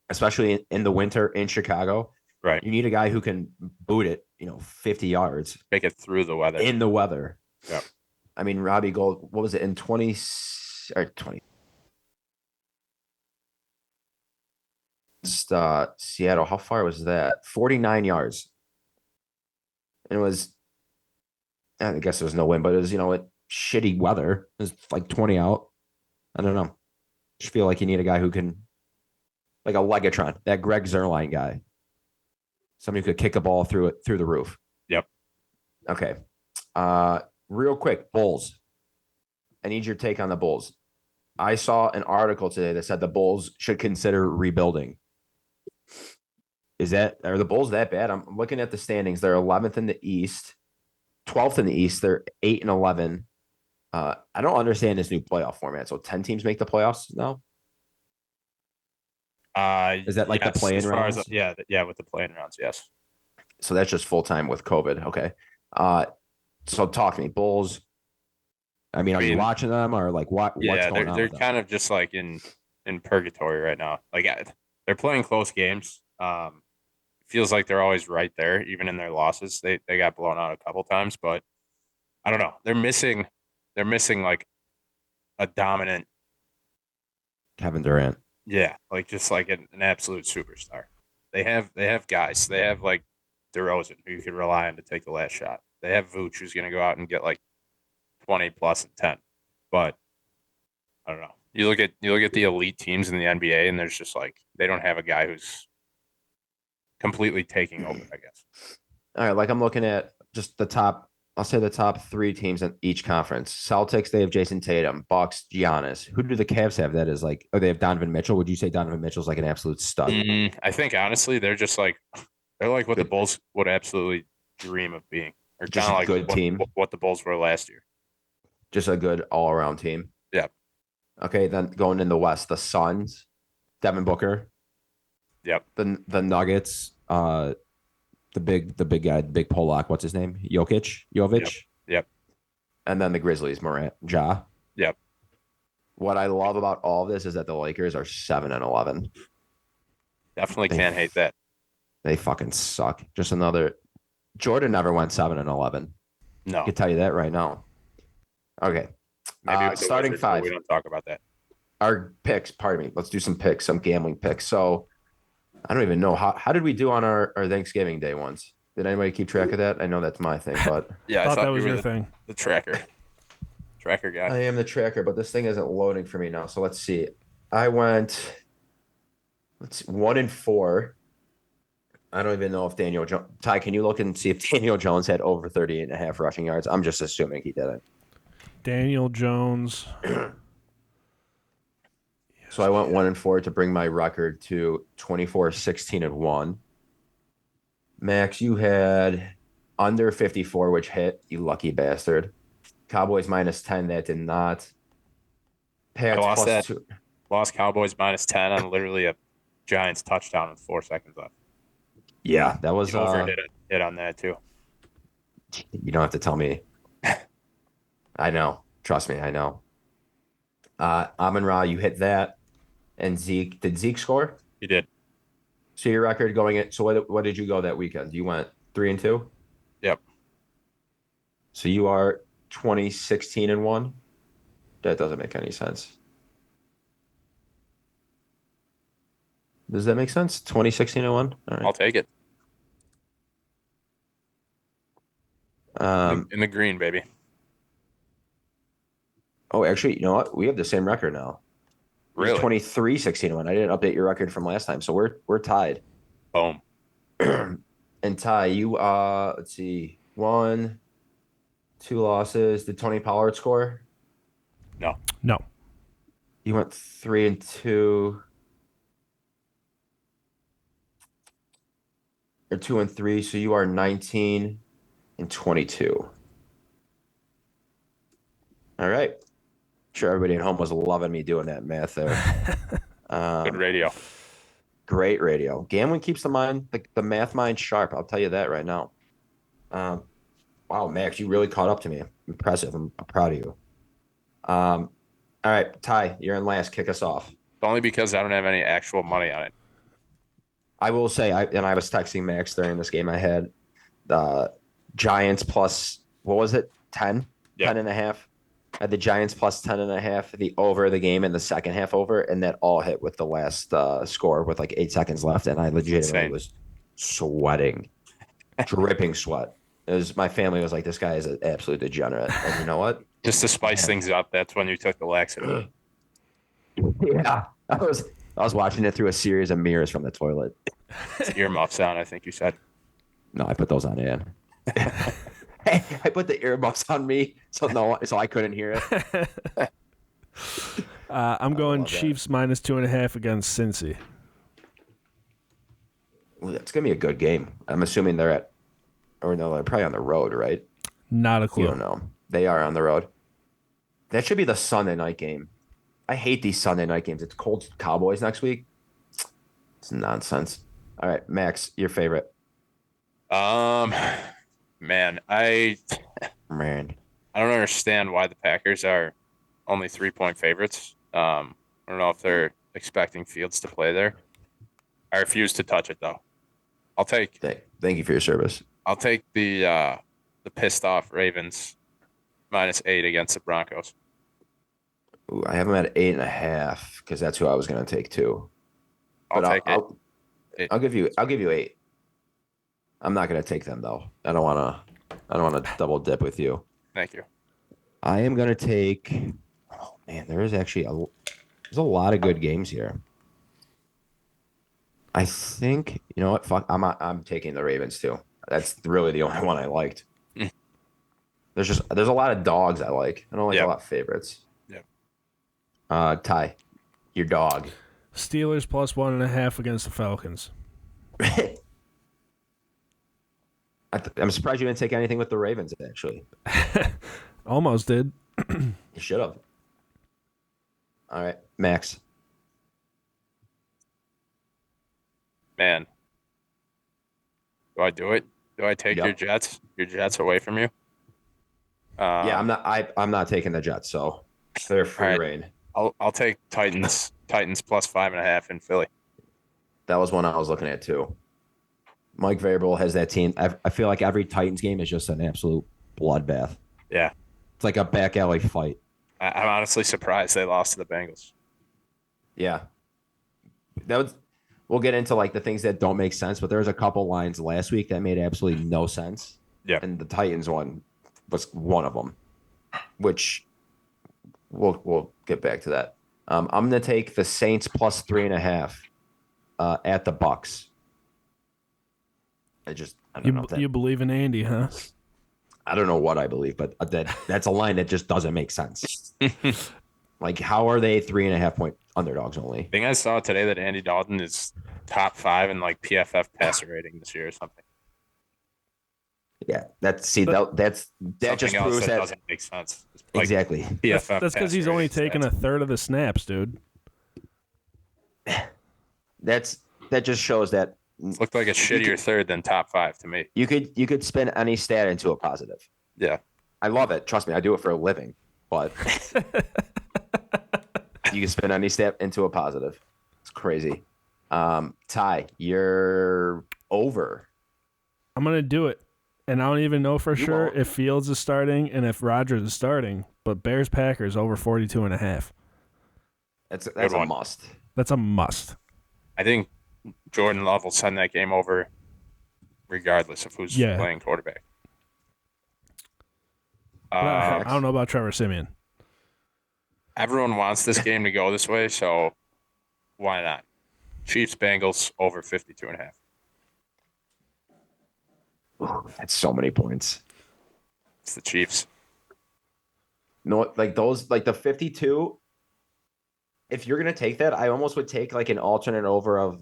[SPEAKER 2] especially in the winter in Chicago,
[SPEAKER 1] right?
[SPEAKER 2] You need a guy who can boot it, 50 yards.
[SPEAKER 1] Make it through the weather.
[SPEAKER 2] In the weather.
[SPEAKER 1] Yep.
[SPEAKER 2] I mean, Robbie Gould, what was it in 20 or 20? Seattle, how far was that? 49 yards. And it was, I guess there was no wind, but it was, shitty weather. It was like 20 out. I don't know. Just feel like you need a guy who can, like a Legatron, that Greg Zerline guy. Somebody who could kick a ball through the roof.
[SPEAKER 1] Yep.
[SPEAKER 2] Okay. Real quick, Bulls. I need your take on the Bulls. I saw an article today that said the Bulls should consider rebuilding. Are the Bulls that bad? I'm looking at the standings. They're 11th in the East, 12th in the East. They're 8 and 11. I don't understand this new playoff format. So 10 teams make the playoffs now. Is that like the play-in rounds?
[SPEAKER 1] with the play-in rounds, yes.
[SPEAKER 2] So that's just full time with COVID. Okay. So talk to me, Bulls. I mean, are you watching them or what's going on?
[SPEAKER 1] They're kind of just like in purgatory right now. Like they're playing close games. Feels like they're always right there, even in their losses. They got blown out a couple times, but I don't know. They're missing like a dominant
[SPEAKER 2] Kevin Durant.
[SPEAKER 1] Yeah, just like an absolute superstar. They have guys. They have like DeRozan, who you can rely on to take the last shot. They have Vooch, who's going to go out and get 20 plus and 10. But I don't know. You look at the elite teams in the NBA, and there's just they don't have a guy who's completely taking over, I guess.
[SPEAKER 2] All right, I'm looking at just the top. I'll say the top 3 teams in each conference. Celtics, they have Jason Tatum. Bucks, Giannis. Who do the Cavs have? That is they have Donovan Mitchell. Would you say Donovan Mitchell's an absolute stud?
[SPEAKER 1] I think honestly, they're just they're like what the Bulls would absolutely dream of being. Or
[SPEAKER 2] Just
[SPEAKER 1] kind
[SPEAKER 2] a
[SPEAKER 1] of
[SPEAKER 2] good team.
[SPEAKER 1] What the Bulls were last year.
[SPEAKER 2] Just a good all-around team.
[SPEAKER 1] Yeah.
[SPEAKER 2] Okay, then going in the West, the Suns, Devin Booker.
[SPEAKER 1] Yep.
[SPEAKER 2] The Nuggets, the big guy, the big Polak, what's his name? Jovic.
[SPEAKER 1] Yep.
[SPEAKER 2] And then the Grizzlies, Morant, Ja.
[SPEAKER 1] Yep.
[SPEAKER 2] What I love about all of this is that the Lakers are 7 and 11.
[SPEAKER 1] Definitely can't hate that.
[SPEAKER 2] They fucking suck. Just another. Jordan never went 7 and 11.
[SPEAKER 1] No.
[SPEAKER 2] I can tell you that right now. Okay.
[SPEAKER 1] Maybe
[SPEAKER 2] starting
[SPEAKER 1] Wizards,
[SPEAKER 2] 5.
[SPEAKER 1] we don't talk about that.
[SPEAKER 2] our picks. Pardon me. Let's do some picks, some gambling picks. So I don't even know how did we do on our Thanksgiving Day ones? Did anybody keep track of that? I know that's my thing, but
[SPEAKER 1] Yeah, I
[SPEAKER 3] Thought that
[SPEAKER 1] thought you
[SPEAKER 3] was
[SPEAKER 1] were
[SPEAKER 3] your thing.
[SPEAKER 1] the tracker guy.
[SPEAKER 2] I am the tracker. But this thing isn't loading for me now. So let's see. I went. Let's see, 1-4. I don't even know if Daniel Jones. Ty, can you look and see if Daniel Jones had over 38.5 rushing yards? I'm just assuming he didn't.
[SPEAKER 3] Daniel Jones.
[SPEAKER 2] So I went 1-4 to bring my record to 24-16-1. Max, you had under 54, which hit, you lucky bastard. Cowboys -10, that did not.
[SPEAKER 1] I
[SPEAKER 2] Pats
[SPEAKER 1] lost that.
[SPEAKER 2] +2.
[SPEAKER 1] Lost Cowboys -10 on literally a Giants touchdown with 4 seconds left.
[SPEAKER 2] Yeah, that was
[SPEAKER 1] You overdid it on that too.
[SPEAKER 2] You don't have to tell me. I know. Trust me, I know. Amon Ra, you hit that. And Zeke, did Zeke score?
[SPEAKER 1] You did.
[SPEAKER 2] So your record going in. So what did you go that weekend? You went 3-2?
[SPEAKER 1] Yep.
[SPEAKER 2] So you are 20-16-1? That doesn't make any sense. Does that make sense? 20-16-1? All
[SPEAKER 1] I'll
[SPEAKER 2] right.
[SPEAKER 1] take it. In the green, baby.
[SPEAKER 2] Oh, actually, you know what? We have the same record now.
[SPEAKER 1] Really?
[SPEAKER 2] 23-16-1. I didn't update your record from last time, so we're tied.
[SPEAKER 1] Boom.
[SPEAKER 2] And Ty, you let's see, 1, 2 losses. Did Tony Pollard score?
[SPEAKER 1] No.
[SPEAKER 3] No.
[SPEAKER 2] You went 3-2. Or 2-3, so you are 19-22. All right. Sure, everybody at home was loving me doing that math there.
[SPEAKER 1] Good radio.
[SPEAKER 2] Great radio. Gambling keeps the math mind sharp. I'll tell you that right now. Wow, Max, you really caught up to me. Impressive. I'm proud of you. All right, Ty, you're in last. Kick us off.
[SPEAKER 1] Only because I don't have any actual money on it.
[SPEAKER 2] I will say, I was texting Max during this game. I had Giants plus, what was it? 10?
[SPEAKER 1] Yeah.
[SPEAKER 2] 10.5. I had the Giants plus 10.5, the over the game in the second half over, and that all hit with the last score with like 8 seconds left. And I legitimately
[SPEAKER 1] Insane.
[SPEAKER 2] was sweating, dripping sweat. My family was like, this guy is an absolute degenerate. And you know what?
[SPEAKER 1] Just to spice things up, that's when you took the laxative.
[SPEAKER 2] Yeah. I was watching it through a series of mirrors from the toilet.
[SPEAKER 1] Earmuffs on, I think you said.
[SPEAKER 2] No, I put those on in. I put the earmuffs on me so I couldn't hear it.
[SPEAKER 3] I'm going
[SPEAKER 2] love that.
[SPEAKER 3] Chiefs -2.5 against Cincy.
[SPEAKER 2] Well, it's gonna be a good game. I'm assuming they're probably on the road, right?
[SPEAKER 3] Not a
[SPEAKER 2] You
[SPEAKER 3] clue.
[SPEAKER 2] don't know. They are on the road. That should be the Sunday night game. I hate these Sunday night games. It's Colts Cowboys next week. It's nonsense. All right, Max, your favorite.
[SPEAKER 1] Man, I
[SPEAKER 2] Man.
[SPEAKER 1] don't understand why the Packers are only 3-point favorites. I don't know if they're expecting Fields to play there. I refuse to touch it though. I'll take
[SPEAKER 2] Thank you for your service.
[SPEAKER 1] the pissed off Ravens -8 against the Broncos.
[SPEAKER 2] Ooh, I have them at 8.5 because that's who I was gonna take too.
[SPEAKER 1] I'll take it.
[SPEAKER 2] I'll give you 8. I'm not gonna take them though. I don't wanna double dip with you.
[SPEAKER 1] Thank you.
[SPEAKER 2] I am gonna take. Oh man, there's a lot of good games here. I think you know what? Fuck, I'm taking the Ravens too. That's really the only one I liked.
[SPEAKER 1] Mm.
[SPEAKER 2] There's a lot of dogs I like. I don't like
[SPEAKER 1] Yep.
[SPEAKER 2] a lot of favorites.
[SPEAKER 1] Yep.
[SPEAKER 2] Ty, your dog.
[SPEAKER 3] Steelers +1.5 against the Falcons.
[SPEAKER 2] I'm surprised you didn't take anything with the Ravens. Actually,
[SPEAKER 3] Almost did.
[SPEAKER 2] you should have. All right, Max.
[SPEAKER 1] Man. Do I do it? Do I take
[SPEAKER 2] Yep.
[SPEAKER 1] your Jets away from you?
[SPEAKER 2] Yeah, I'm not taking the Jets, so they're free
[SPEAKER 1] All right.
[SPEAKER 2] reign.
[SPEAKER 1] I'll take Titans +5.5 in Philly.
[SPEAKER 2] That was one I was looking at too. Mike Vrabel has that team. I feel like every Titans game is just an absolute bloodbath.
[SPEAKER 1] Yeah.
[SPEAKER 2] It's like a back alley fight.
[SPEAKER 1] I'm honestly surprised they lost to the Bengals.
[SPEAKER 2] Yeah. That was, we'll get into like the things that don't make sense, but there was a couple lines last week that made absolutely no sense.
[SPEAKER 1] Yeah.
[SPEAKER 2] And the Titans one was one of them, which we'll get back to that. I'm gonna take the Saints plus 3.5 at the Bucks. I don't know if that,
[SPEAKER 3] You believe in Andy, huh?
[SPEAKER 2] I don't know what I believe, but that's a line that just doesn't make sense. Like, how are they 3.5 point underdogs only?
[SPEAKER 1] I think I saw today that Andy Dalton is top 5 in like PFF passer rating this year or something.
[SPEAKER 2] Yeah, that just
[SPEAKER 1] Something else
[SPEAKER 2] proves that
[SPEAKER 1] doesn't make sense. Like
[SPEAKER 2] exactly.
[SPEAKER 1] PFF
[SPEAKER 3] That's because he's
[SPEAKER 1] passer
[SPEAKER 3] only
[SPEAKER 1] rating
[SPEAKER 3] taking
[SPEAKER 1] stats.
[SPEAKER 3] a third of the snaps, dude.
[SPEAKER 2] That just shows that
[SPEAKER 1] It looked like a shittier third than top 5 to me.
[SPEAKER 2] you could spin any stat into a positive.
[SPEAKER 1] Yeah.
[SPEAKER 2] I love it. Trust me, I do it for a living. But you can spin any stat into a positive. It's crazy. Ty, you're over.
[SPEAKER 3] I'm gonna do it, and I don't even know for
[SPEAKER 2] You
[SPEAKER 3] sure
[SPEAKER 2] won't.
[SPEAKER 3] if Fields is starting and if Rodgers is starting. But Bears Packers over 42.5.
[SPEAKER 2] That's
[SPEAKER 1] Good
[SPEAKER 2] a
[SPEAKER 1] one.
[SPEAKER 2] must.
[SPEAKER 3] That's a must.
[SPEAKER 1] I think Jordan Love will send that game over regardless of who's
[SPEAKER 3] Yeah.
[SPEAKER 1] playing quarterback.
[SPEAKER 3] But I don't know about Trevor Siemian.
[SPEAKER 1] Everyone wants this game to go this way, so why not? Chiefs Bengals over 52.5.
[SPEAKER 2] That's so many points.
[SPEAKER 1] It's the Chiefs.
[SPEAKER 2] No, like those, like the 52. If you're gonna take that, I almost would take like an alternate over of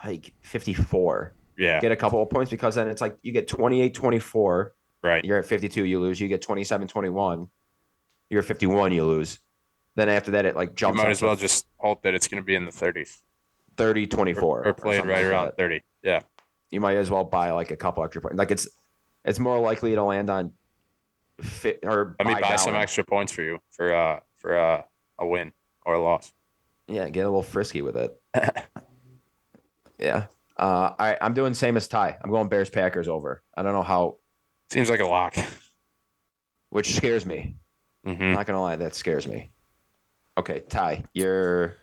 [SPEAKER 2] like 54.
[SPEAKER 1] Yeah.
[SPEAKER 2] Get a couple of points because then it's like you get 28-24.
[SPEAKER 1] Right.
[SPEAKER 2] You're at 52, you lose. You get 27-21. You're at 51, you lose. Then after that, it like
[SPEAKER 1] You
[SPEAKER 2] jumps
[SPEAKER 1] might
[SPEAKER 2] up
[SPEAKER 1] as well
[SPEAKER 2] to
[SPEAKER 1] just hope that it's going to be in the 30s
[SPEAKER 2] 30-24.
[SPEAKER 1] or playing
[SPEAKER 2] something
[SPEAKER 1] right
[SPEAKER 2] like
[SPEAKER 1] around
[SPEAKER 2] that.
[SPEAKER 1] 30. Yeah.
[SPEAKER 2] You might as well buy like a couple extra points. Like it's more likely to land on fit or
[SPEAKER 1] Let me buy
[SPEAKER 2] down.
[SPEAKER 1] some extra points for you for a win or a loss.
[SPEAKER 2] Yeah, get a little frisky with it. Yeah. All right, I'm doing same as Ty. I'm going Bears Packers over. I don't know how,
[SPEAKER 1] Seems like a lock.
[SPEAKER 2] which scares me.
[SPEAKER 1] Mm-hmm.
[SPEAKER 2] Not gonna lie, that scares me. Okay, Ty, you're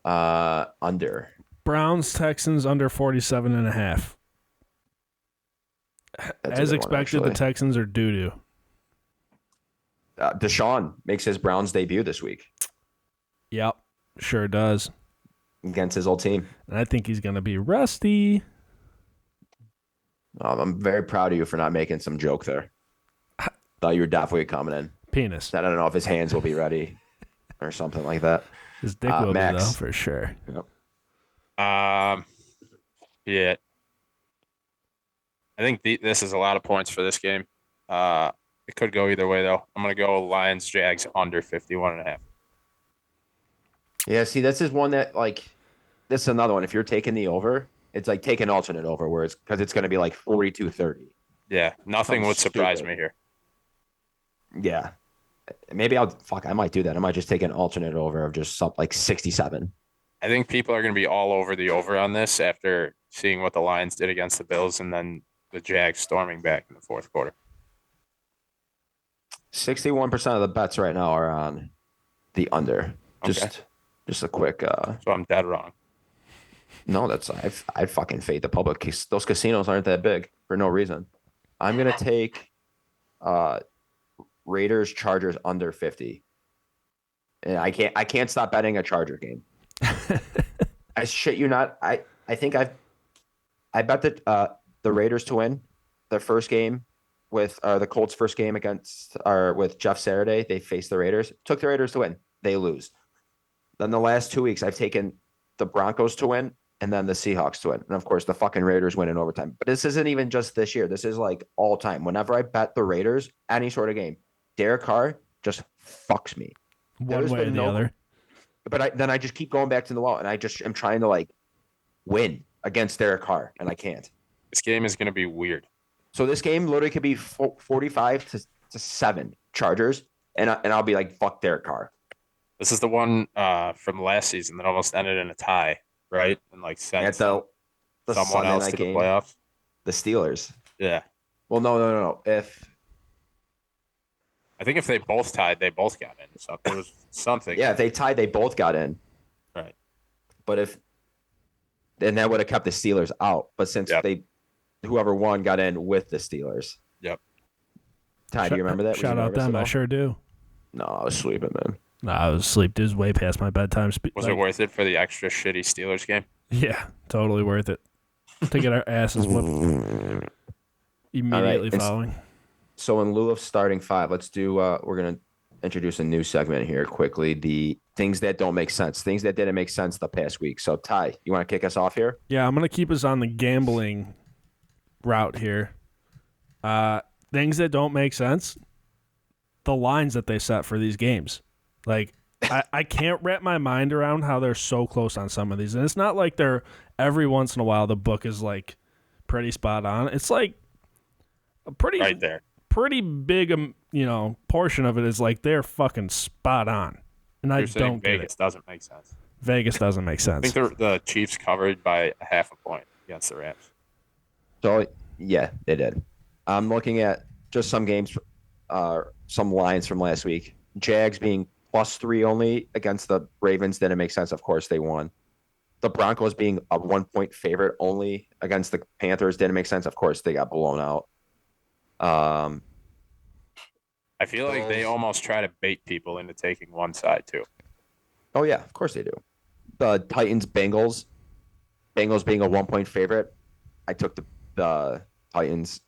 [SPEAKER 2] under.
[SPEAKER 3] Browns Texans under 47.5.
[SPEAKER 2] That's a
[SPEAKER 3] As
[SPEAKER 2] good one,
[SPEAKER 3] expected, the
[SPEAKER 2] actually.
[SPEAKER 3] Texans are doo-doo.
[SPEAKER 2] Deshaun makes his Browns debut this week
[SPEAKER 3] Yep, sure does.
[SPEAKER 2] against his old team.
[SPEAKER 3] And I think he's gonna be rusty.
[SPEAKER 2] I'm very proud of you for not making some joke there. Thought you were definitely coming in.
[SPEAKER 3] Penis.
[SPEAKER 2] I don't know if his hands will be ready or something like that.
[SPEAKER 3] His dick will
[SPEAKER 2] Max.
[SPEAKER 3] be though, for sure.
[SPEAKER 2] Yep.
[SPEAKER 1] Yeah. I think this is a lot of points for this game. It could go either way though. I'm gonna go Lions Jags under 51.5.
[SPEAKER 2] Yeah, see, this is one that like this is another one. If you're taking the over, it's like take an alternate over where it's because it's going to be like 42-30.
[SPEAKER 1] Yeah, nothing
[SPEAKER 2] Something
[SPEAKER 1] would surprise
[SPEAKER 2] stupid.
[SPEAKER 1] me here.
[SPEAKER 2] Yeah, maybe I might do that. I might just take an alternate over of just something like 67.
[SPEAKER 1] I think people are going to be all over the over on this after seeing what the Lions did against the Bills and then the Jags storming back in the fourth quarter.
[SPEAKER 2] 61% of the bets right now are on the under. Just a quick.
[SPEAKER 1] So I'm dead wrong.
[SPEAKER 2] No, that's I fucking fade the public. Those casinos aren't that big for no reason. I'm gonna take Raiders Chargers under 50. And I can't stop betting a Charger game. I shit you not. I think I bet that the Raiders to win their first game with the Colts' first game with Jeff Saturday. They faced the Raiders. Took the Raiders to win. They lose. Then the last 2 weeks, I've taken the Broncos to win and then the Seahawks to win. And of course, the fucking Raiders win in overtime. But this isn't even just this year. This is like all time. Whenever I bet the Raiders, any sort of game, Derek Carr just fucks me.
[SPEAKER 3] One way or the other.
[SPEAKER 2] But then I just keep going back to the wall and I just am trying to like win against Derek Carr and I can't.
[SPEAKER 1] This game is going to be weird.
[SPEAKER 2] So this game literally could be 45-7 Chargers. And I'll be like, fuck Derek Carr.
[SPEAKER 1] This is the one from last season that almost ended in a tie, right? And like sent
[SPEAKER 2] At the
[SPEAKER 1] someone
[SPEAKER 2] Sunday
[SPEAKER 1] else
[SPEAKER 2] night
[SPEAKER 1] to the
[SPEAKER 2] game,
[SPEAKER 1] playoffs.
[SPEAKER 2] the Steelers.
[SPEAKER 1] Yeah.
[SPEAKER 2] Well, no.
[SPEAKER 1] I think if they both tied, they both got in. So there was something.
[SPEAKER 2] Yeah, if they tied, they both got in.
[SPEAKER 1] Right.
[SPEAKER 2] But then that would have kept the Steelers out. But since whoever won got in with the Steelers.
[SPEAKER 1] Yep.
[SPEAKER 2] Ty, do you remember that?
[SPEAKER 3] Shout out them. I sure do.
[SPEAKER 2] No, I was sleeping, man.
[SPEAKER 3] No, I was asleep. It was way past my bedtime.
[SPEAKER 1] Was it worth it for the extra shitty Steelers game?
[SPEAKER 3] Yeah, totally worth it. To get our asses whooped immediately following.
[SPEAKER 2] So in lieu of starting 5, let's do we're going to introduce a new segment here quickly. The things that don't make sense. Things that didn't make sense the past week. So Ty, you want to kick us off here?
[SPEAKER 3] Yeah, I'm going to keep us on the gambling route here. Things that don't make sense. The lines that they set for these games. Like, I can't wrap my mind around how they're so close on some of these. And it's not like they're every once in a while the book is like pretty spot on. It's like a pretty
[SPEAKER 1] right there.
[SPEAKER 3] Pretty big, portion of it is like they're fucking spot on. And I don't get
[SPEAKER 1] Vegas doesn't make sense.
[SPEAKER 3] Vegas doesn't make sense.
[SPEAKER 1] I think the Chiefs covered by half a point against the Rams.
[SPEAKER 2] So, yeah, they did. I'm looking at just some games, some lines from last week. Jags being +3 only against the Ravens didn't make sense. Of course, they won. The Broncos being a 1-point favorite only against the Panthers didn't make sense. Of course, they got blown out.
[SPEAKER 1] I feel like they almost try to bait people into taking one side too.
[SPEAKER 2] Oh yeah, of course they do. The Titans-Bengals being a 1-point favorite. I took the Titans.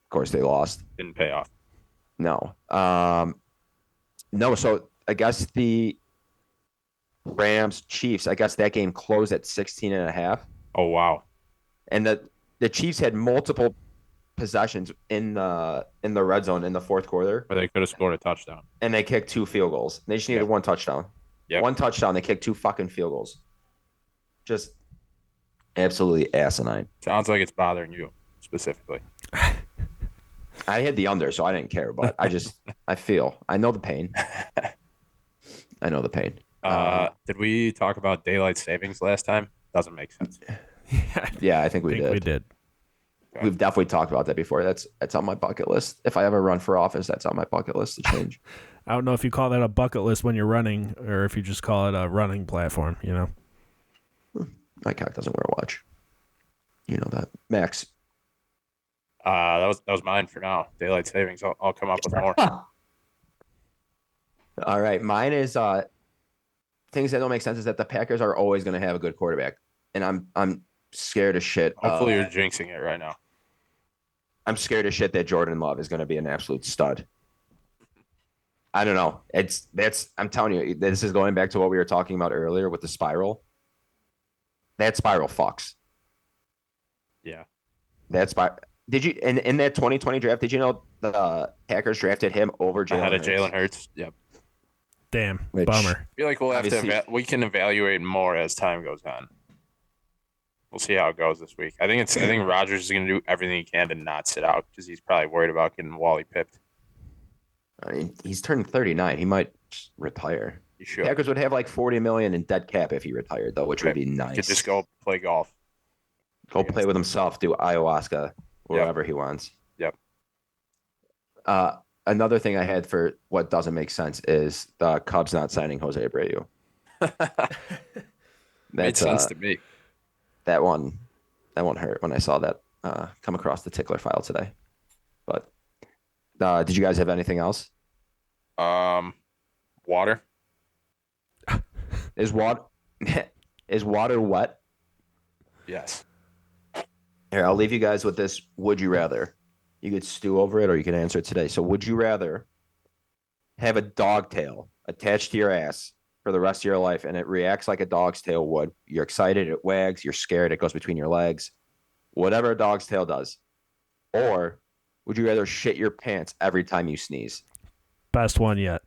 [SPEAKER 2] Of course, they lost.
[SPEAKER 1] Didn't pay off.
[SPEAKER 2] No. No. So I guess the Rams-Chiefs. I guess that game closed at 16.5.
[SPEAKER 1] Oh wow.
[SPEAKER 2] And the Chiefs had multiple possessions in the red zone in the fourth quarter,
[SPEAKER 1] where they could have scored a touchdown,
[SPEAKER 2] and they kicked 2 field goals. They just needed one touchdown.
[SPEAKER 1] Yeah,
[SPEAKER 2] one touchdown. They kicked 2 fucking field goals. Just absolutely asinine.
[SPEAKER 1] Sounds like it's bothering you specifically.
[SPEAKER 2] I had the under, so I didn't care, but I know the pain. I know the pain.
[SPEAKER 1] Did we talk about daylight savings last time? Doesn't make sense.
[SPEAKER 2] Yeah, I think we did.
[SPEAKER 3] We did.
[SPEAKER 1] Okay.
[SPEAKER 2] We've definitely talked about that before. That's on my bucket list. If I ever run for office, that's on my bucket list to change.
[SPEAKER 3] I don't know if you call that a bucket list when you're running or if you just call it a running platform,
[SPEAKER 2] My cock doesn't wear a watch. You know that. Max.
[SPEAKER 1] That was mine for now. Daylight savings. I'll come up with more.
[SPEAKER 2] All right. Mine is things that don't make sense is that the Packers are always going to have a good quarterback. And I'm scared as shit.
[SPEAKER 1] Hopefully you're jinxing it right now.
[SPEAKER 2] I'm scared as shit that Jordan Love is going to be an absolute stud. I don't know. I'm telling you, this is going back to what we were talking about earlier with the spiral. That spiral fucks.
[SPEAKER 1] Yeah.
[SPEAKER 2] That spiral. Did you in that 2020 draft? Did you know the Packers drafted him over Jalen?
[SPEAKER 1] Ahead of Jalen Hurts. Yep.
[SPEAKER 3] Damn.
[SPEAKER 2] Which,
[SPEAKER 3] bummer.
[SPEAKER 1] I feel like we'll have to. We can evaluate more as time goes on. We'll see how it goes this week. I think Rodgers is going to do everything he can to not sit out because he's probably worried about getting Wally pipped.
[SPEAKER 2] I mean, he's turning 39. He might retire.
[SPEAKER 1] He should.
[SPEAKER 2] Packers would have like $40 million in dead cap if he retired, though, which would be nice.
[SPEAKER 1] He could just go play golf.
[SPEAKER 2] Go play with himself, do ayahuasca, wherever he wants.
[SPEAKER 1] Yep.
[SPEAKER 2] Another thing I had for what doesn't make sense is the Cubs not signing Jose Abreu.
[SPEAKER 1] Made sense to me.
[SPEAKER 2] That one hurt when I saw that come across the tickler file today. But did you guys have anything else?
[SPEAKER 1] Water.
[SPEAKER 2] Is water wet?
[SPEAKER 1] Yes.
[SPEAKER 2] Here, I'll leave you guys with this. Would you rather? You could stew over it or you can answer it today. So would you rather have a dog tail attached to your ass for the rest of your life and it reacts like a dog's tail would? You're excited, it wags, you're scared, it goes between your legs. Whatever a dog's tail does. Or would you rather shit your pants every time you sneeze?
[SPEAKER 3] Best one yet.